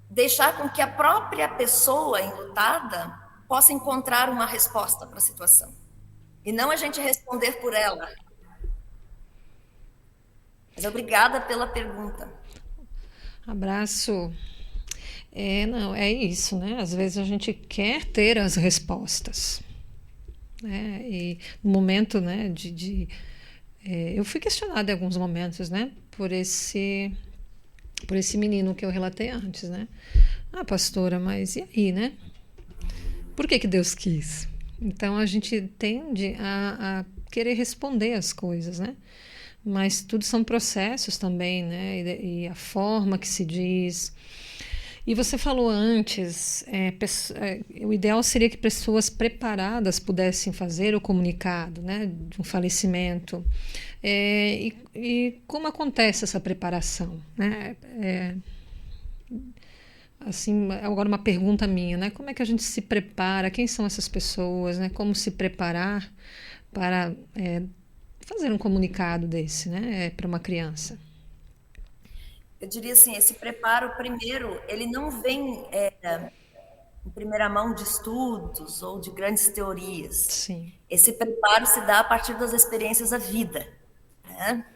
Speaker 5: deixar com que a própria pessoa enlutada possa encontrar uma resposta para a situação. E não a gente responder por ela. Mas obrigada pela pergunta.
Speaker 2: Abraço. Não, é isso, né? Às vezes a gente quer ter as respostas, né? E no momento, né, eu fui questionada em alguns momentos, né, por esse menino que eu relatei antes, né? Ah, pastora, mas e aí, né? Por que Deus quis? Então a gente tende a querer responder as coisas, né? Mas tudo são processos também, né? E a forma que se diz. E você falou antes, o ideal seria que pessoas preparadas pudessem fazer o comunicado, né, de um falecimento. E como acontece essa preparação, né? Assim, agora uma pergunta minha, né? Como é que a gente se prepara? Quem são essas pessoas, né? Como se preparar para fazer um comunicado desse, né, para uma criança?
Speaker 5: Eu diria assim, esse preparo primeiro, ele não vem em primeira mão de estudos ou de grandes teorias.
Speaker 2: Sim.
Speaker 5: Esse preparo se dá a partir das experiências da vida, né?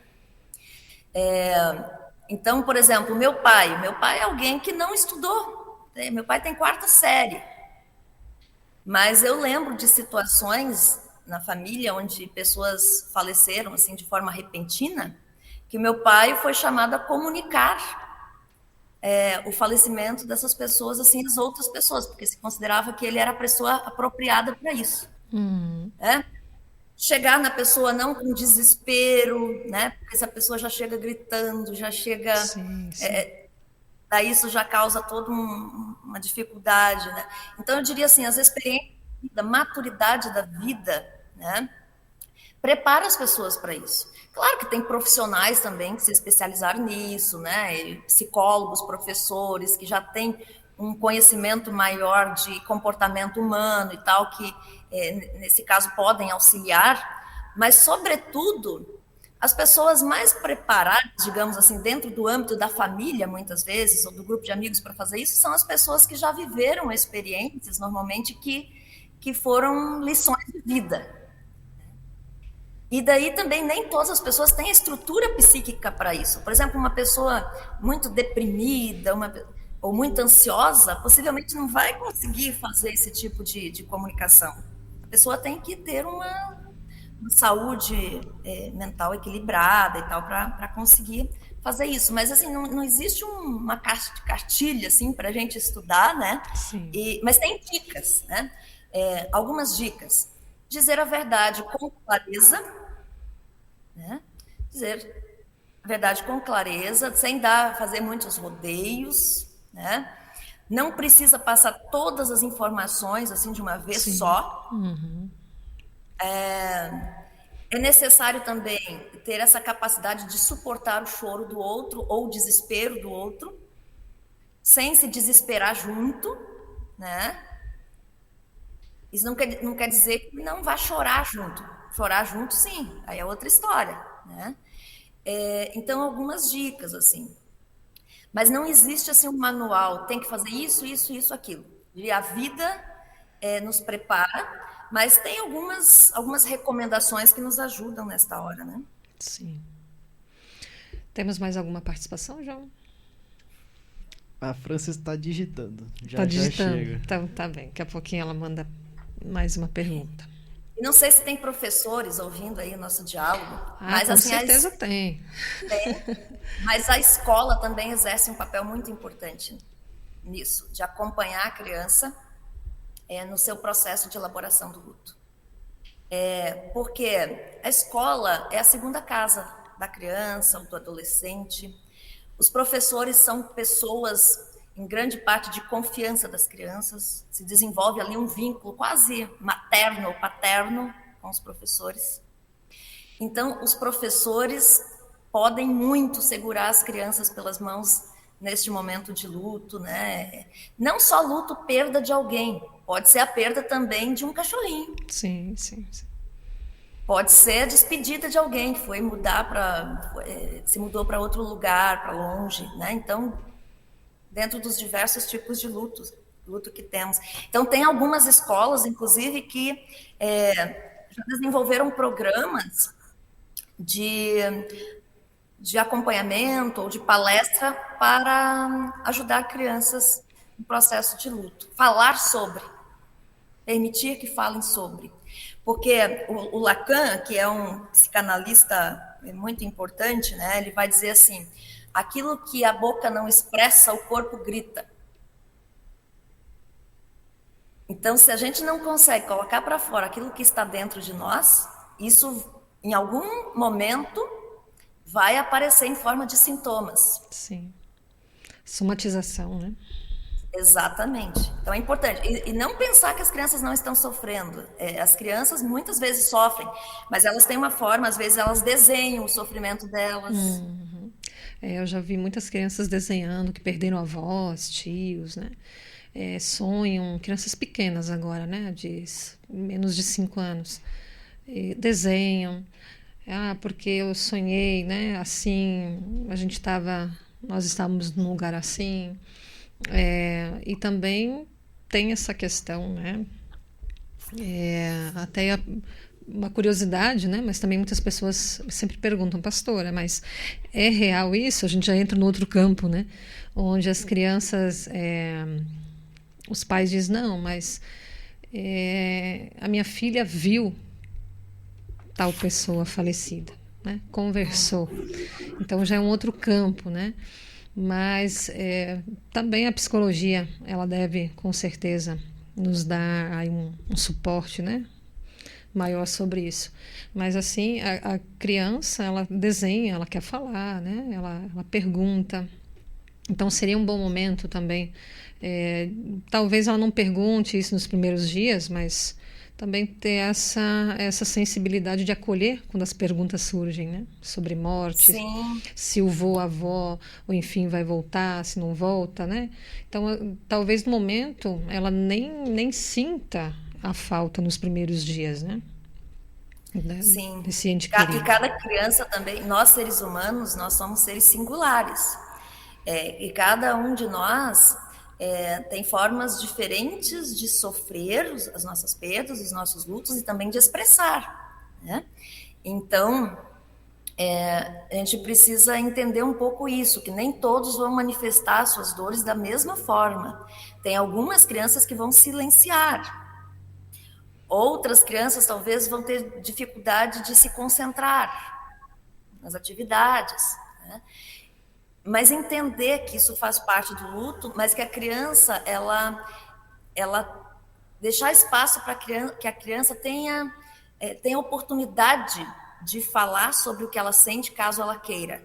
Speaker 5: Então, por exemplo, meu pai é alguém que não estudou, né? Meu pai tem 4ª série, mas eu lembro de situações na família onde pessoas faleceram assim de forma repentina, que meu pai foi chamado a comunicar o falecimento dessas pessoas assim às outras pessoas, porque se considerava que ele era a pessoa apropriada para isso. Né? Chegar na pessoa não com desespero, né? Porque se a pessoa já chega gritando, já chega...
Speaker 2: Sim.
Speaker 5: Daí isso já causa toda uma dificuldade, né? Então eu diria assim, as experiências da maturidade da vida, né, prepara as pessoas para isso. Claro que tem profissionais também que se especializaram nisso, né? E psicólogos, professores que já têm um conhecimento maior de comportamento humano e tal, que nesse caso podem auxiliar, mas sobretudo as pessoas mais preparadas, digamos assim, dentro do âmbito da família, muitas vezes, ou do grupo de amigos para fazer isso, são as pessoas que já viveram experiências, normalmente, que foram lições de vida. E daí também nem todas as pessoas têm estrutura psíquica para isso. Por exemplo, uma pessoa muito deprimida ou muito ansiosa, possivelmente não vai conseguir fazer esse tipo de comunicação. A pessoa tem que ter uma saúde mental equilibrada e tal para conseguir fazer isso. Mas assim, não existe uma cartilha assim, para a gente estudar, né?
Speaker 2: Sim.
Speaker 5: Mas tem dicas, né? Algumas dicas. Dizer a verdade com clareza, né? Dizer a verdade com clareza, sem fazer muitos rodeios, né? Não precisa passar todas as informações assim de uma vez só. É necessário também ter essa capacidade de suportar o choro do outro ou o desespero do outro, sem se desesperar junto, né? Isso não quer dizer que não vá chorar junto. Chorar junto, sim, aí é outra história, né? Então, algumas dicas, assim. Mas não existe, assim, um manual, tem que fazer isso, isso, isso, aquilo. E a vida nos prepara, mas tem algumas recomendações que nos ajudam nesta hora, né?
Speaker 2: Sim. Temos mais alguma participação, João?
Speaker 3: A Francis está digitando.
Speaker 2: Está digitando.
Speaker 3: Chega.
Speaker 2: Então, tá bem. Daqui a pouquinho ela manda mais uma pergunta.
Speaker 5: E não sei se tem professores ouvindo aí o nosso diálogo. Mas,
Speaker 2: com
Speaker 5: assim,
Speaker 2: certeza tem.
Speaker 5: Mas a escola também exerce um papel muito importante nisso, de acompanhar a criança no seu processo de elaboração do luto. Porque a escola é a segunda casa da criança ou do adolescente. Os professores são pessoas, em grande parte, de confiança das crianças. Se desenvolve ali um vínculo quase materno ou paterno com os professores. Então, os professores podem muito segurar as crianças pelas mãos neste momento de luto, né? Não só luto, perda de alguém. Pode ser a perda também de um cachorrinho.
Speaker 2: Sim.
Speaker 5: Pode ser a despedida de alguém que se mudou para outro lugar, para longe, né? Então, dentro dos diversos tipos de luto que temos. Então, tem algumas escolas, inclusive, que já desenvolveram programas de de acompanhamento ou de palestra para ajudar crianças no processo de luto. Falar sobre, permitir que falem sobre. Porque o Lacan, que é um psicanalista muito importante, né, ele vai dizer assim, aquilo que a boca não expressa, o corpo grita. Então, se a gente não consegue colocar para fora aquilo que está dentro de nós, isso, em algum momento, vai aparecer em forma de sintomas.
Speaker 2: Sim. Somatização, né?
Speaker 5: Exatamente. Então, é importante. E não pensar que as crianças não estão sofrendo. As crianças, muitas vezes, sofrem, mas elas têm uma forma, às vezes, elas desenham o sofrimento delas.
Speaker 2: Eu já vi muitas crianças desenhando que perderam avós, tios, né? Sonham, crianças pequenas agora, né? De menos de 5 anos. Desenham. Porque eu sonhei, né? Assim, nós estávamos num lugar assim. E também tem essa questão, né? Até uma curiosidade, né? Mas também muitas pessoas sempre perguntam, pastora, mas é real isso? A gente já entra no outro campo, né? Onde as crianças, os pais dizem, não, mas a minha filha viu tal pessoa falecida, né? Conversou. Então já é um outro campo, né? Mas também a psicologia, ela deve, com certeza, nos dar aí um suporte, né, maior sobre isso. Mas, assim, a criança, ela desenha, ela quer falar, né, ela pergunta. Então, seria um bom momento também. Talvez ela não pergunte isso nos primeiros dias, mas também ter essa sensibilidade de acolher quando as perguntas surgem, né? Sobre morte,
Speaker 5: Sim.
Speaker 2: se o vô, a avó, ou enfim, vai voltar, se não volta, né? Então, talvez no momento ela nem sinta a falta nos primeiros dias, né?
Speaker 5: Sim.
Speaker 2: Desse ente
Speaker 5: E
Speaker 2: querido.
Speaker 5: cada criança também, nós seres humanos, nós somos seres singulares. E cada um de nós tem formas diferentes de sofrer as nossas perdas, os nossos lutos e também de expressar, né? Então, a gente precisa entender um pouco isso, que nem todos vão manifestar suas dores da mesma forma. Tem algumas crianças que vão silenciar, outras crianças talvez vão ter dificuldade de se concentrar nas atividades, né? Mas entender que isso faz parte do luto, mas que a criança, ela deixar espaço para que a criança tenha oportunidade de falar sobre o que ela sente, caso ela queira,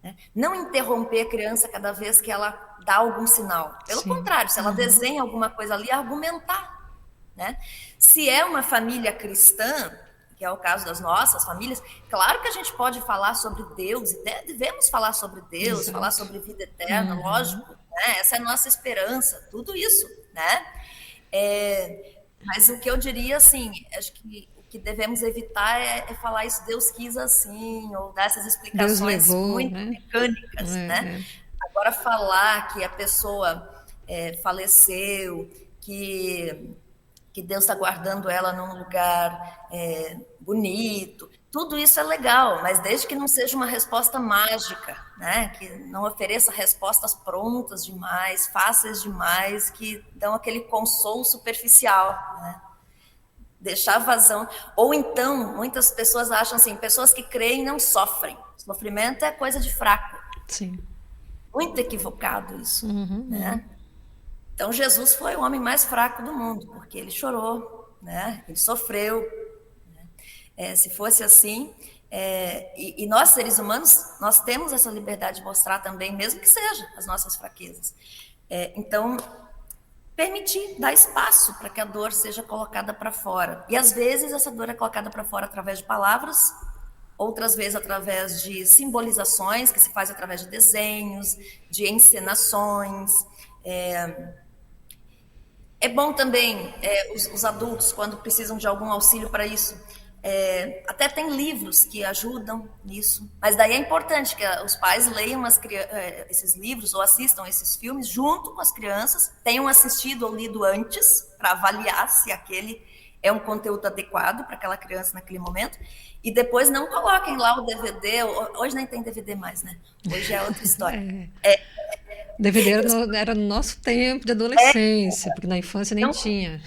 Speaker 5: né? Não interromper a criança cada vez que ela dá algum sinal. Pelo
Speaker 2: Sim.
Speaker 5: contrário, se ela desenha alguma coisa ali, argumentar, né? Se é uma família cristã, que é o caso das nossas famílias, claro que a gente pode falar sobre Deus, e devemos falar sobre Deus,
Speaker 2: Exato.
Speaker 5: falar sobre vida eterna, lógico, né? Essa é a nossa esperança, tudo isso, né? Mas o que eu diria, assim, acho que o que devemos evitar é falar isso, Deus quis assim, ou dar essas
Speaker 2: Deus
Speaker 5: explicações
Speaker 2: levou,
Speaker 5: muito
Speaker 2: né?
Speaker 5: mecânicas, né? Agora, falar que a pessoa faleceu, que Deus está guardando ela num lugar bonito, tudo isso é legal, mas desde que não seja uma resposta mágica, né? Que não ofereça respostas prontas demais, fáceis demais, que dão aquele consolo superficial, né? Deixar vazão. Ou então, muitas pessoas acham assim, pessoas que creem não sofrem. Sofrimento é coisa de fraco.
Speaker 2: Sim.
Speaker 5: Muito equivocado isso, né? Então, Jesus foi o homem mais fraco do mundo, porque ele chorou, né? Ele sofreu, né? Se fosse assim, e nós, seres humanos, nós temos essa liberdade de mostrar também, mesmo que seja as nossas fraquezas. Então, permitir, dar espaço para que a dor seja colocada para fora. E, às vezes, essa dor é colocada para fora através de palavras, outras vezes através de simbolizações, que se faz através de desenhos, de encenações. É bom também os adultos, quando precisam de algum auxílio para isso, até tem livros que ajudam nisso, mas daí é importante que os pais leiam esses livros ou assistam esses filmes junto com as crianças, tenham assistido ou lido antes, para avaliar se aquele é um conteúdo adequado para aquela criança naquele momento, e depois não coloquem lá o DVD, hoje nem tem DVD mais, né? Hoje é outra história.
Speaker 2: DVD era no nosso tempo de adolescência, porque na infância nem
Speaker 5: Não,
Speaker 2: tinha.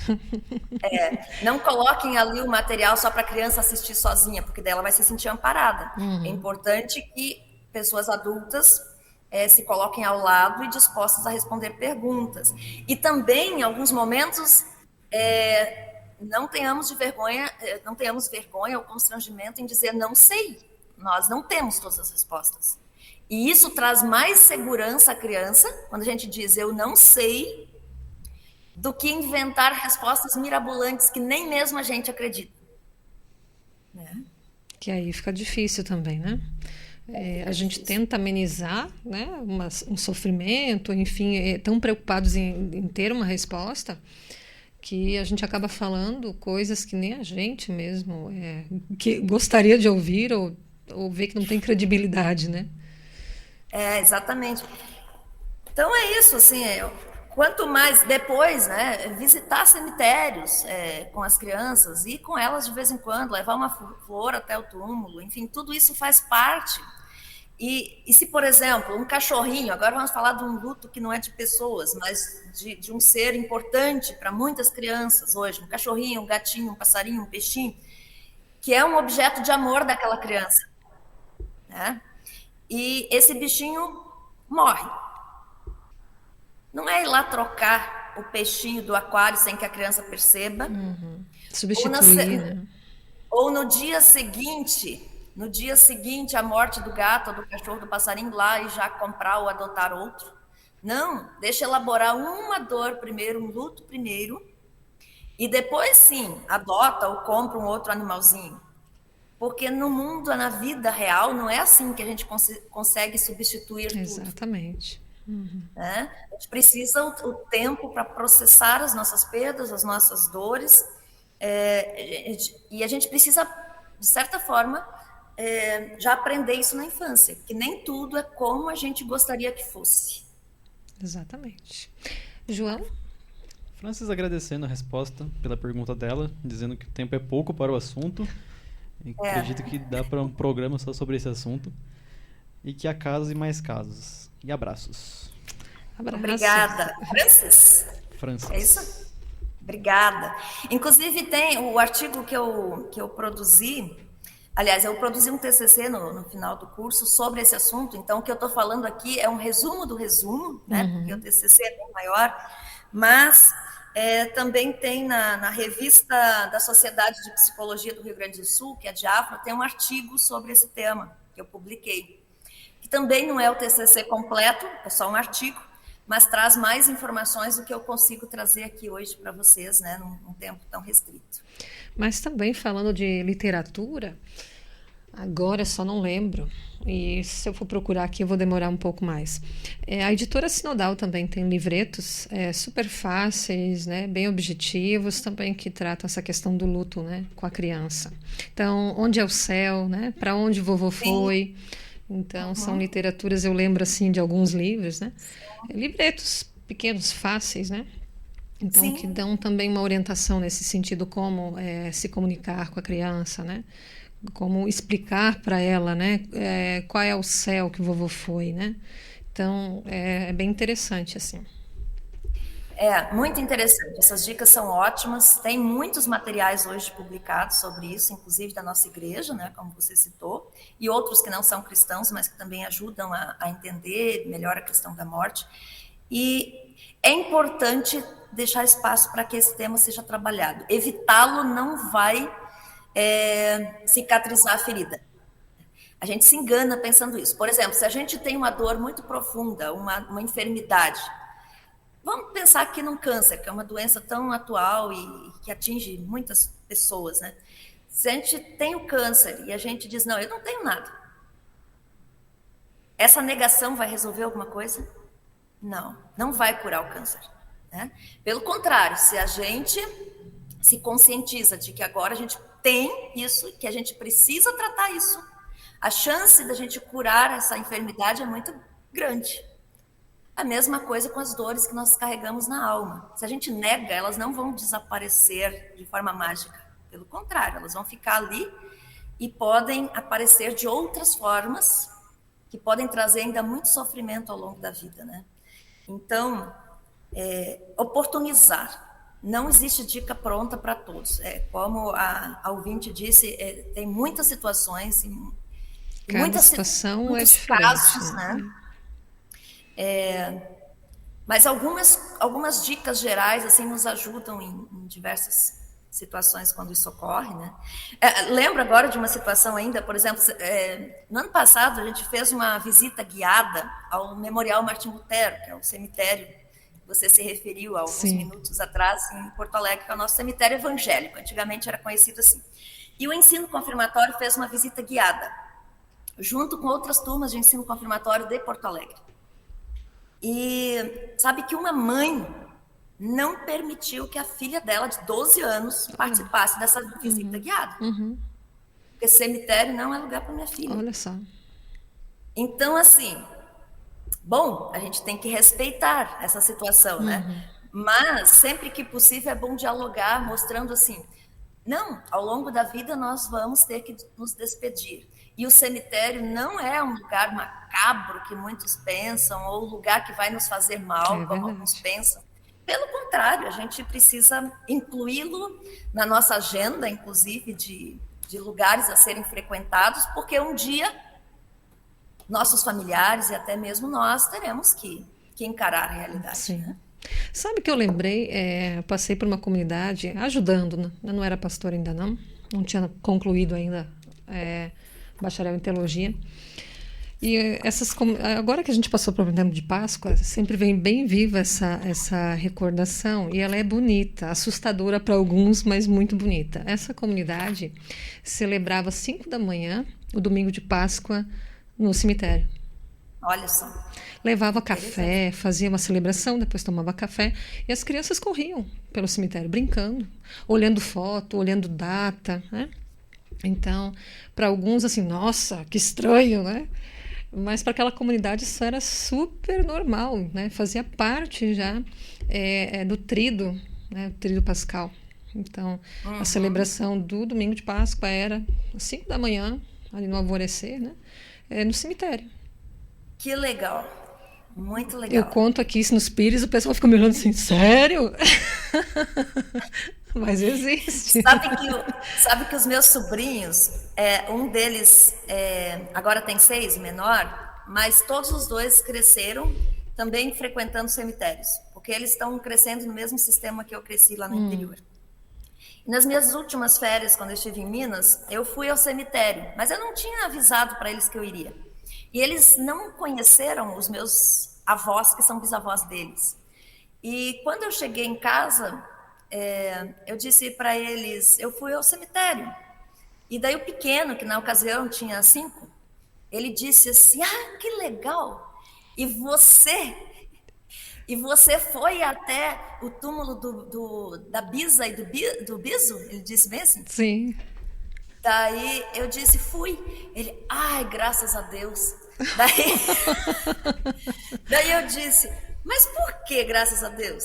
Speaker 5: não coloquem ali o material só para a criança assistir sozinha, porque daí ela vai se sentir amparada. É importante que pessoas adultas se coloquem ao lado e dispostas a responder perguntas. E também, em alguns momentos, não tenhamos vergonha ou constrangimento em dizer não sei. Nós não temos todas as respostas. E isso traz mais segurança à criança, quando a gente diz eu não sei, do que inventar respostas mirabolantes que nem mesmo a gente acredita. Né?
Speaker 2: Que aí fica difícil também, né? A gente tenta amenizar, né, um sofrimento, enfim, tão preocupados em ter uma resposta, que a gente acaba falando coisas que nem a gente mesmo que gostaria de ouvir ou ver que não tem credibilidade, né?
Speaker 5: Exatamente. Então é isso, assim, quanto mais depois, né, visitar cemitérios com as crianças, ir com elas de vez em quando, levar uma flor até o túmulo, enfim, tudo isso faz parte. E se, por exemplo, um cachorrinho, agora vamos falar de um luto que não é de pessoas, mas de um ser importante para muitas crianças hoje, um cachorrinho, um gatinho, um passarinho, um peixinho, que é um objeto de amor daquela criança, né? E esse bichinho morre. Não é ir lá trocar o peixinho do aquário sem que a criança perceba.
Speaker 2: Substituir, né?
Speaker 5: Ou no dia seguinte à morte do gato, ou do cachorro, do passarinho, lá e já comprar ou adotar outro. Não, deixa elaborar uma dor primeiro, um luto primeiro, e depois sim, adota ou compra um outro animalzinho. Porque no mundo, na vida real, não é assim que a gente consegue substituir tudo.
Speaker 2: Exatamente.
Speaker 5: Né? A gente precisa o tempo para processar as nossas perdas, as nossas dores, e a gente precisa, de certa forma, já aprender isso na infância, que nem tudo é como a gente gostaria que fosse.
Speaker 2: Exatamente. João?
Speaker 3: Francis agradecendo a resposta pela pergunta dela, dizendo que o tempo é pouco para o assunto. Acredito que dá para um programa só sobre esse assunto. E que há casos e mais casos. E abraços.
Speaker 5: Obrigada. Francis? É isso? Obrigada. Inclusive tem o artigo que eu produzi. Aliás, eu produzi um TCC no final do curso sobre esse assunto. Então, o que eu estou falando aqui é um resumo do resumo, né? Porque o TCC é bem maior. Mas também tem na revista da Sociedade de Psicologia do Rio Grande do Sul, que é a Diafra, tem um artigo sobre esse tema que eu publiquei, que também não é o TCC completo, é só um artigo, mas traz mais informações do que eu consigo trazer aqui hoje para vocês, né, num tempo tão restrito.
Speaker 2: Mas também falando de literatura, agora eu só não lembro, e se eu for procurar aqui eu vou demorar um pouco mais. A editora Sinodal também tem livretos super fáceis, né, bem objetivos, também que tratam essa questão do luto, né, com a criança. Então, Onde é o Céu, né, Para Onde Vovô Foi. Então, são literaturas, eu lembro assim de alguns livros, né, livretos pequenos, fáceis, né. Então,
Speaker 5: Sim.
Speaker 2: que dão também uma orientação nesse sentido, como se comunicar com a criança, né? Como explicar para ela, né? Qual é o céu que o vovô foi, né? Então, é bem interessante, assim.
Speaker 5: Muito interessante. Essas dicas são ótimas. Tem muitos materiais hoje publicados sobre isso, inclusive da nossa igreja, né, como você citou, e outros que não são cristãos, mas que também ajudam a entender melhor a questão da morte. E é importante deixar espaço para que esse tema seja trabalhado. Evitá-lo não vai cicatrizar a ferida. A gente se engana pensando isso. Por exemplo, se a gente tem uma dor muito profunda, uma enfermidade, vamos pensar aqui num câncer, que é uma doença tão atual e que atinge muitas pessoas, né? Se a gente tem o câncer e a gente diz, não, eu não tenho nada, essa negação vai resolver alguma coisa? Não, não vai curar o câncer, né? Pelo contrário, se a gente se conscientiza de que agora a gente tem isso, que a gente precisa tratar isso, a chance da gente curar essa enfermidade é muito grande. A mesma coisa com as dores que nós carregamos na alma. Se a gente nega, elas não vão desaparecer de forma mágica. Pelo contrário, elas vão ficar ali e podem aparecer de outras formas que podem trazer ainda muito sofrimento ao longo da vida, né? Então, oportunizar. Não existe dica pronta para todos. Como a ouvinte disse, tem muitas situações,
Speaker 2: Cada situação
Speaker 5: muitos
Speaker 2: diferente,
Speaker 5: casos, né? Mas algumas dicas gerais assim nos ajudam em diversas situações quando isso ocorre, né? Lembro agora de uma situação ainda, por exemplo, no ano passado a gente fez uma visita guiada ao Memorial Martim Lutero, que é o cemitério que você se referiu há alguns minutos atrás em Porto Alegre, que é o nosso cemitério evangélico, antigamente era conhecido assim. E o ensino confirmatório fez uma visita guiada, junto com outras turmas de ensino confirmatório de Porto Alegre. E sabe que uma mãe não permitiu que a filha dela, de 12 anos, participasse dessa visita guiada. Porque cemitério não é lugar para minha filha.
Speaker 2: Olha só.
Speaker 5: Então, assim, bom, a gente tem que respeitar essa situação, né? Mas, sempre que possível, é bom dialogar, mostrando assim, não, ao longo da vida nós vamos ter que nos despedir. E o cemitério não é um lugar macabro que muitos pensam, ou um lugar que vai nos fazer mal, como alguns pensam. Pelo contrário, a gente precisa incluí-lo na nossa agenda, inclusive, de lugares a serem frequentados, porque um dia nossos familiares e até mesmo nós teremos que encarar a realidade.
Speaker 2: Sim.
Speaker 5: Né?
Speaker 2: Sabe que eu lembrei, eu passei por uma comunidade ajudando, né? Eu não era pastora ainda não tinha concluído ainda bacharel em teologia. E agora que a gente passou pelo tempo de Páscoa, sempre vem bem viva essa recordação, e ela é bonita, assustadora para alguns, mas muito bonita. Essa comunidade celebrava às 5 da manhã, o domingo de Páscoa, no cemitério.
Speaker 5: Olha só.
Speaker 2: Levava café, fazia uma celebração, depois tomava café, e as crianças corriam pelo cemitério, brincando, olhando foto, olhando data, né? Então, para alguns, assim, nossa, que estranho, né? Mas para aquela comunidade isso era super normal, né? Fazia parte já do trido, né? O trido pascal. Então, a celebração do domingo de Páscoa era às 5 da manhã, ali no alvorecer, né? No cemitério.
Speaker 5: Que legal. Muito legal.
Speaker 2: Eu conto aqui isso nos Pires, o pessoal fica me olhando assim, sério? Mas existe.
Speaker 5: Sabe que os meus sobrinhos, um deles agora tem 6, menor, mas todos os dois cresceram também frequentando cemitérios, porque eles estão crescendo no mesmo sistema que eu cresci lá no interior. E nas minhas últimas férias, quando eu estive em Minas, eu fui ao cemitério, mas eu não tinha avisado para eles que eu iria. E eles não conheceram os meus avós, que são bisavós deles. E quando eu cheguei em casa, eu disse para eles, eu fui ao cemitério. E daí o pequeno, que na ocasião tinha 5, ele disse assim, que legal! E você foi até o túmulo da Bisa e do Biso? Ele disse bem assim?
Speaker 2: Sim.
Speaker 5: Daí eu disse, fui. Ele, graças a Deus. Daí eu disse, mas por que graças a Deus?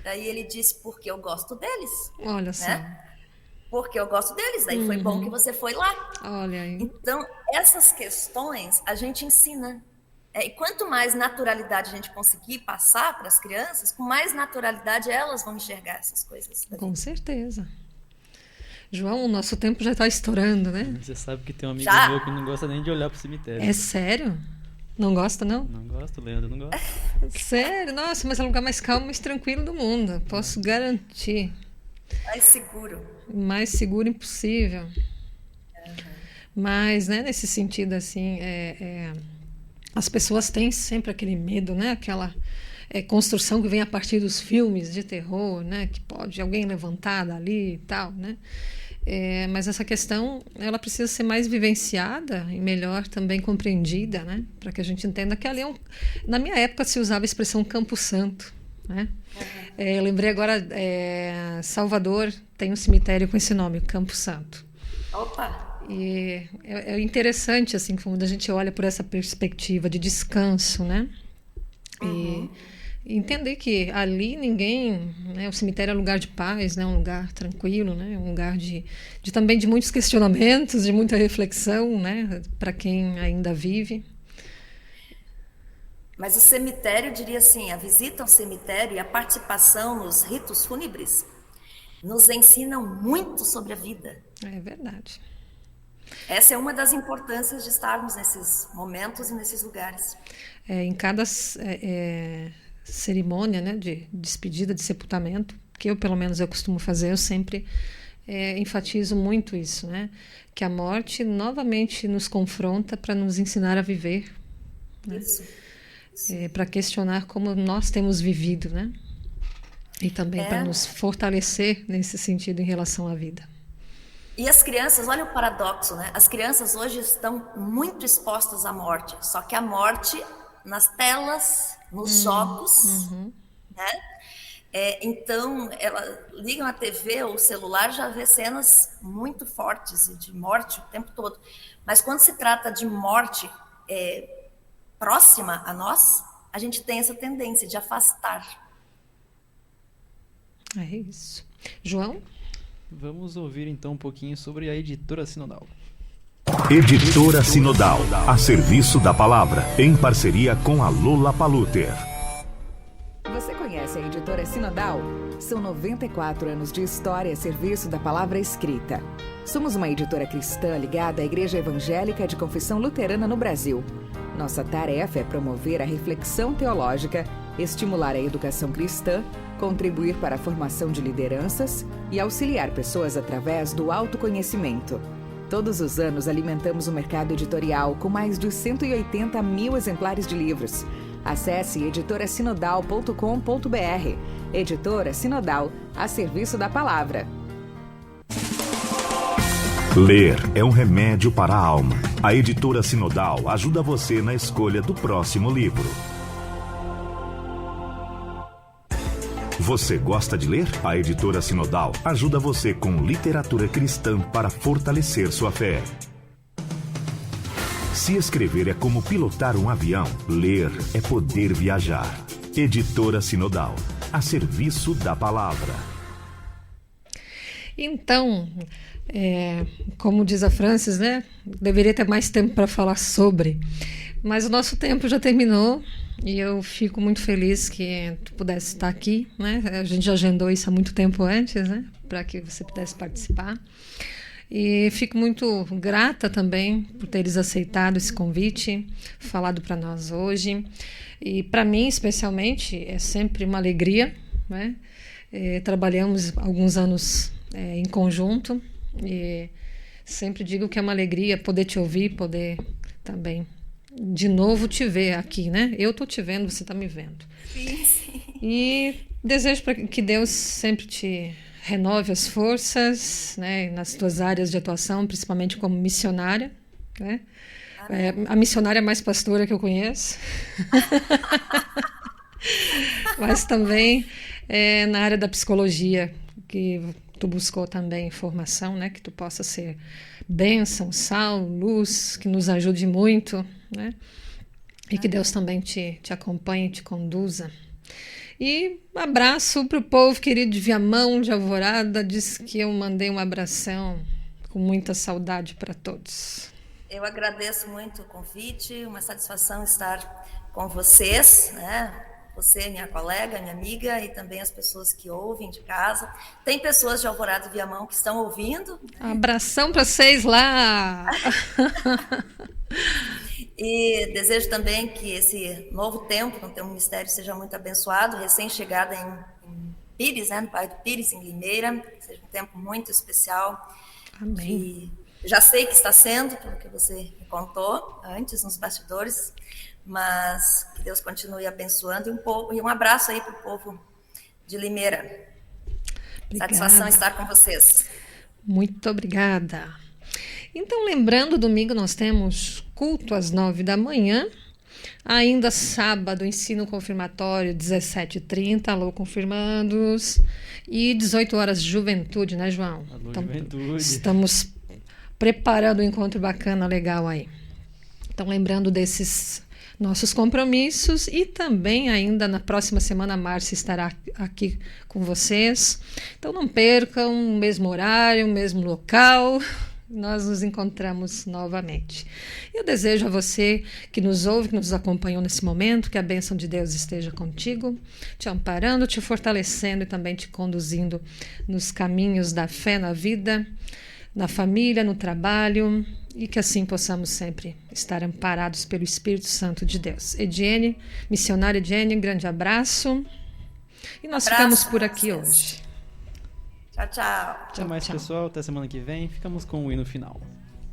Speaker 5: Daí ele disse, porque eu gosto deles.
Speaker 2: Olha só.
Speaker 5: Né? Porque eu gosto deles, daí foi bom que você foi lá.
Speaker 2: Olha aí.
Speaker 5: Então, essas questões a gente ensina. E quanto mais naturalidade a gente conseguir passar para as crianças, com mais naturalidade elas vão enxergar essas coisas.
Speaker 2: Com certeza. João, o nosso tempo já está estourando, né?
Speaker 3: Você sabe que tem um amigo meu que não gosta nem de olhar pro cemitério.
Speaker 2: É sério? Não gosta, não?
Speaker 3: Não gosto, Leandro não gosta.
Speaker 2: Sério? Nossa, mas é o lugar mais calmo e mais tranquilo do mundo. Posso garantir.
Speaker 5: Mais seguro.
Speaker 2: Mais seguro impossível. Mas, né, nesse sentido, assim, as pessoas têm sempre aquele medo, né? Aquela construção que vem a partir dos filmes de terror, né? Que pode alguém levantar dali e tal, né? Mas essa questão, ela precisa ser mais vivenciada e melhor também compreendida, né? Para que a gente entenda que ali na minha época se usava a expressão Campo Santo, né? Eu lembrei agora, Salvador tem um cemitério com esse nome, Campo Santo.
Speaker 5: Opa!
Speaker 2: E é interessante, assim, quando a gente olha por essa perspectiva de descanso, né? E entender que ali ninguém, né, o cemitério é um lugar de paz, né, um lugar tranquilo, né, um lugar também de muitos questionamentos, de muita reflexão, né, para quem ainda vive.
Speaker 5: Mas o cemitério, eu diria assim, a visita ao cemitério e a participação nos ritos fúnebres nos ensinam muito sobre a vida.
Speaker 2: É verdade.
Speaker 5: Essa é uma das importâncias de estarmos nesses momentos e nesses lugares.
Speaker 2: Em cada cerimônia, né, de despedida, de sepultamento, que pelo menos eu costumo fazer, eu sempre enfatizo muito isso, né? Que a morte novamente nos confronta para nos ensinar a viver, né?
Speaker 5: Isso.
Speaker 2: Para questionar como nós temos vivido, né? E também para nos fortalecer nesse sentido em relação à vida.
Speaker 5: E as crianças, olha o paradoxo, né? As crianças hoje estão muito expostas à morte, só que a morte nas telas, nos jogos, né? Então, elas ligam a TV ou o celular, já vê cenas muito fortes de morte o tempo todo. Mas quando se trata de morte próxima a nós, a gente tem essa tendência de afastar.
Speaker 2: É isso. João?
Speaker 3: Vamos ouvir então um pouquinho sobre a Editora Sinodal.
Speaker 6: Editora Sinodal, a serviço da palavra, em parceria com a Lola Paluter.
Speaker 7: Você conhece a Editora Sinodal? São 94 anos de história a serviço da palavra escrita. Somos uma editora cristã ligada à Igreja Evangélica de Confissão Luterana no Brasil. Nossa tarefa é promover a reflexão teológica, estimular a educação cristã, contribuir para a formação de lideranças e auxiliar pessoas através do autoconhecimento. Todos os anos alimentamos o mercado editorial com mais de 180 mil exemplares de livros. Acesse editorasinodal.com.br. Editora Sinodal, a serviço da palavra.
Speaker 6: Ler é um remédio para a alma. A Editora Sinodal ajuda você na escolha do próximo livro. Você gosta de ler? A Editora Sinodal ajuda você com literatura cristã para fortalecer sua fé. Se escrever é como pilotar um avião, ler é poder viajar. Editora Sinodal, a serviço da palavra.
Speaker 2: Então, como diz a Francis, né? Deveria ter mais tempo para falar sobre. Mas o nosso tempo já terminou e eu fico muito feliz que tu pudesse estar aqui, né? A gente já agendou isso há muito tempo antes, né? Para que você pudesse participar. E fico muito grata também por teres aceitado esse convite, falado para nós hoje. E para mim, especialmente, é sempre uma alegria, né? Trabalhamos alguns anos em conjunto e sempre digo que é uma alegria poder te ouvir, poder também de novo te ver aqui, né? Eu tô te vendo, você tá me vendo.
Speaker 5: Sim, sim.
Speaker 2: E desejo que Deus sempre te renove as forças, né, nas tuas áreas de atuação, principalmente como missionária, né? A missionária mais pastora que eu conheço. Mas também na área da psicologia, que tu buscou também formação, né? Que tu possa ser bênção, sal, luz, que nos ajude muito, né? E que Deus também te acompanhe, te conduza. E um abraço para o povo querido de Viamão, de Alvorada. Diz que eu mandei um abração com muita saudade para todos.
Speaker 5: Eu agradeço muito o convite, uma satisfação estar com vocês, né? Você, minha colega, minha amiga, e também as pessoas que ouvem de casa. Tem pessoas de Alvorada e Viamão que estão ouvindo.
Speaker 2: Abração para vocês lá!
Speaker 5: E desejo também que esse novo tempo no teu ministério seja muito abençoado, recém-chegada em Pires, né, no bairro do Pires, em Limeira, que seja um tempo muito especial.
Speaker 2: Amém.
Speaker 5: Que já sei que está sendo, pelo que você me contou antes, nos bastidores, mas que Deus continue abençoando e um abraço aí para o povo de Limeira.
Speaker 2: Obrigada.
Speaker 5: Satisfação estar com vocês.
Speaker 2: Muito obrigada. Então, lembrando, domingo nós temos culto às 9 da manhã. Ainda sábado, ensino confirmatório, 17h30, alô confirmandos. E 18 horas, juventude, né, João?
Speaker 3: Alô, juventude.
Speaker 2: Estamos preparando um encontro bacana, legal aí. Então, lembrando nossos compromissos e também ainda na próxima semana a Márcia estará aqui com vocês. Então não percam o mesmo horário, o mesmo local. Nós nos encontramos novamente. Eu desejo a você que nos ouve, que nos acompanhou nesse momento, que a bênção de Deus esteja contigo, te amparando, te fortalecendo e também te conduzindo nos caminhos da fé na vida, na família, no trabalho, e que assim possamos sempre estar amparados pelo Espírito Santo de Deus. Ediene, missionária Ediene, um grande abraço. E nós ficamos por aqui hoje.
Speaker 5: Tchau, tchau.
Speaker 3: Até mais, pessoal. Até semana que vem. Ficamos com o hino final.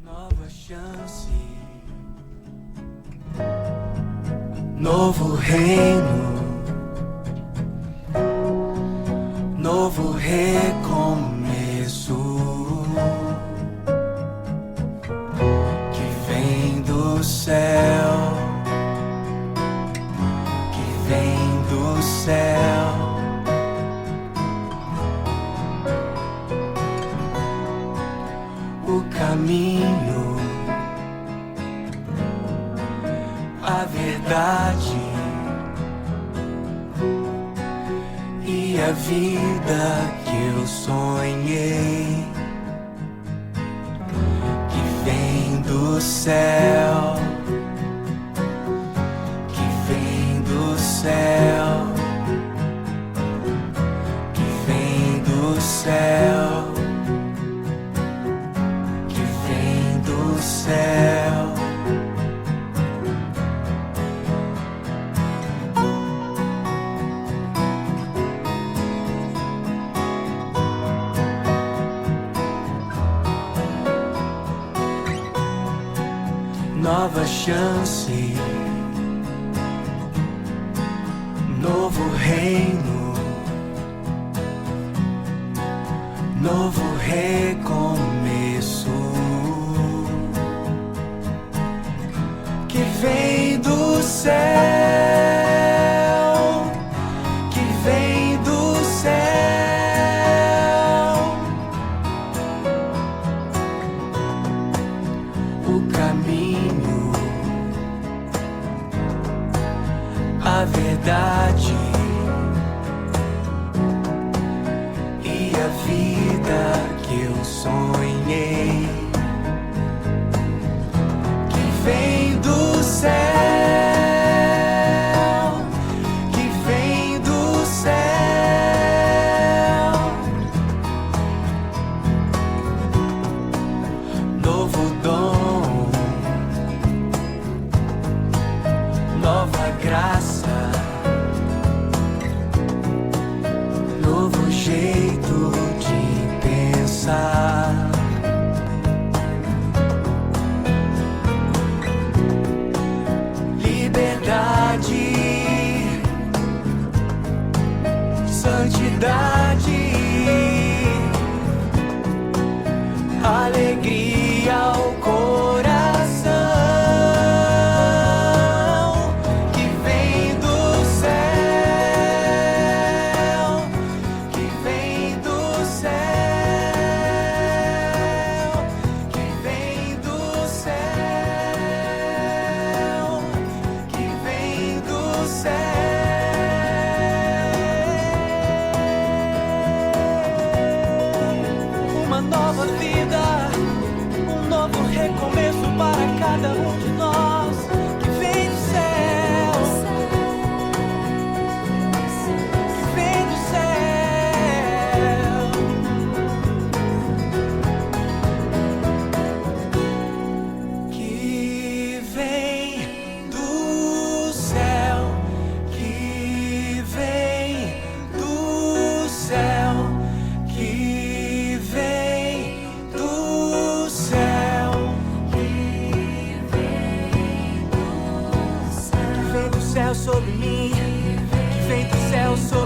Speaker 4: Nova chance, novo reino, novo recomeço que vem do céu, que vem do céu. O caminho, a verdade e a vida que eu sonhei, que vem do céu, que vem do céu, que vem do céu. Céu. Nova chance, novo reino, novo recomeço. Que vem do céu, que vem do céu. O caminho, a verdade e a vida que eu sonhei, que vem do céu, que vem do céu. Novo dom, nova graça, novo jeito de pensar. Santidade, alegria ao coração, que vem do céu, que vem do céu, que vem do céu, que vem do céu. Nova vida, um novo recomeço para cada um de nós, que vem do céu, que vem do céu, que vem do céu, que vem do céu, que sobre mim, que vem do céu sobre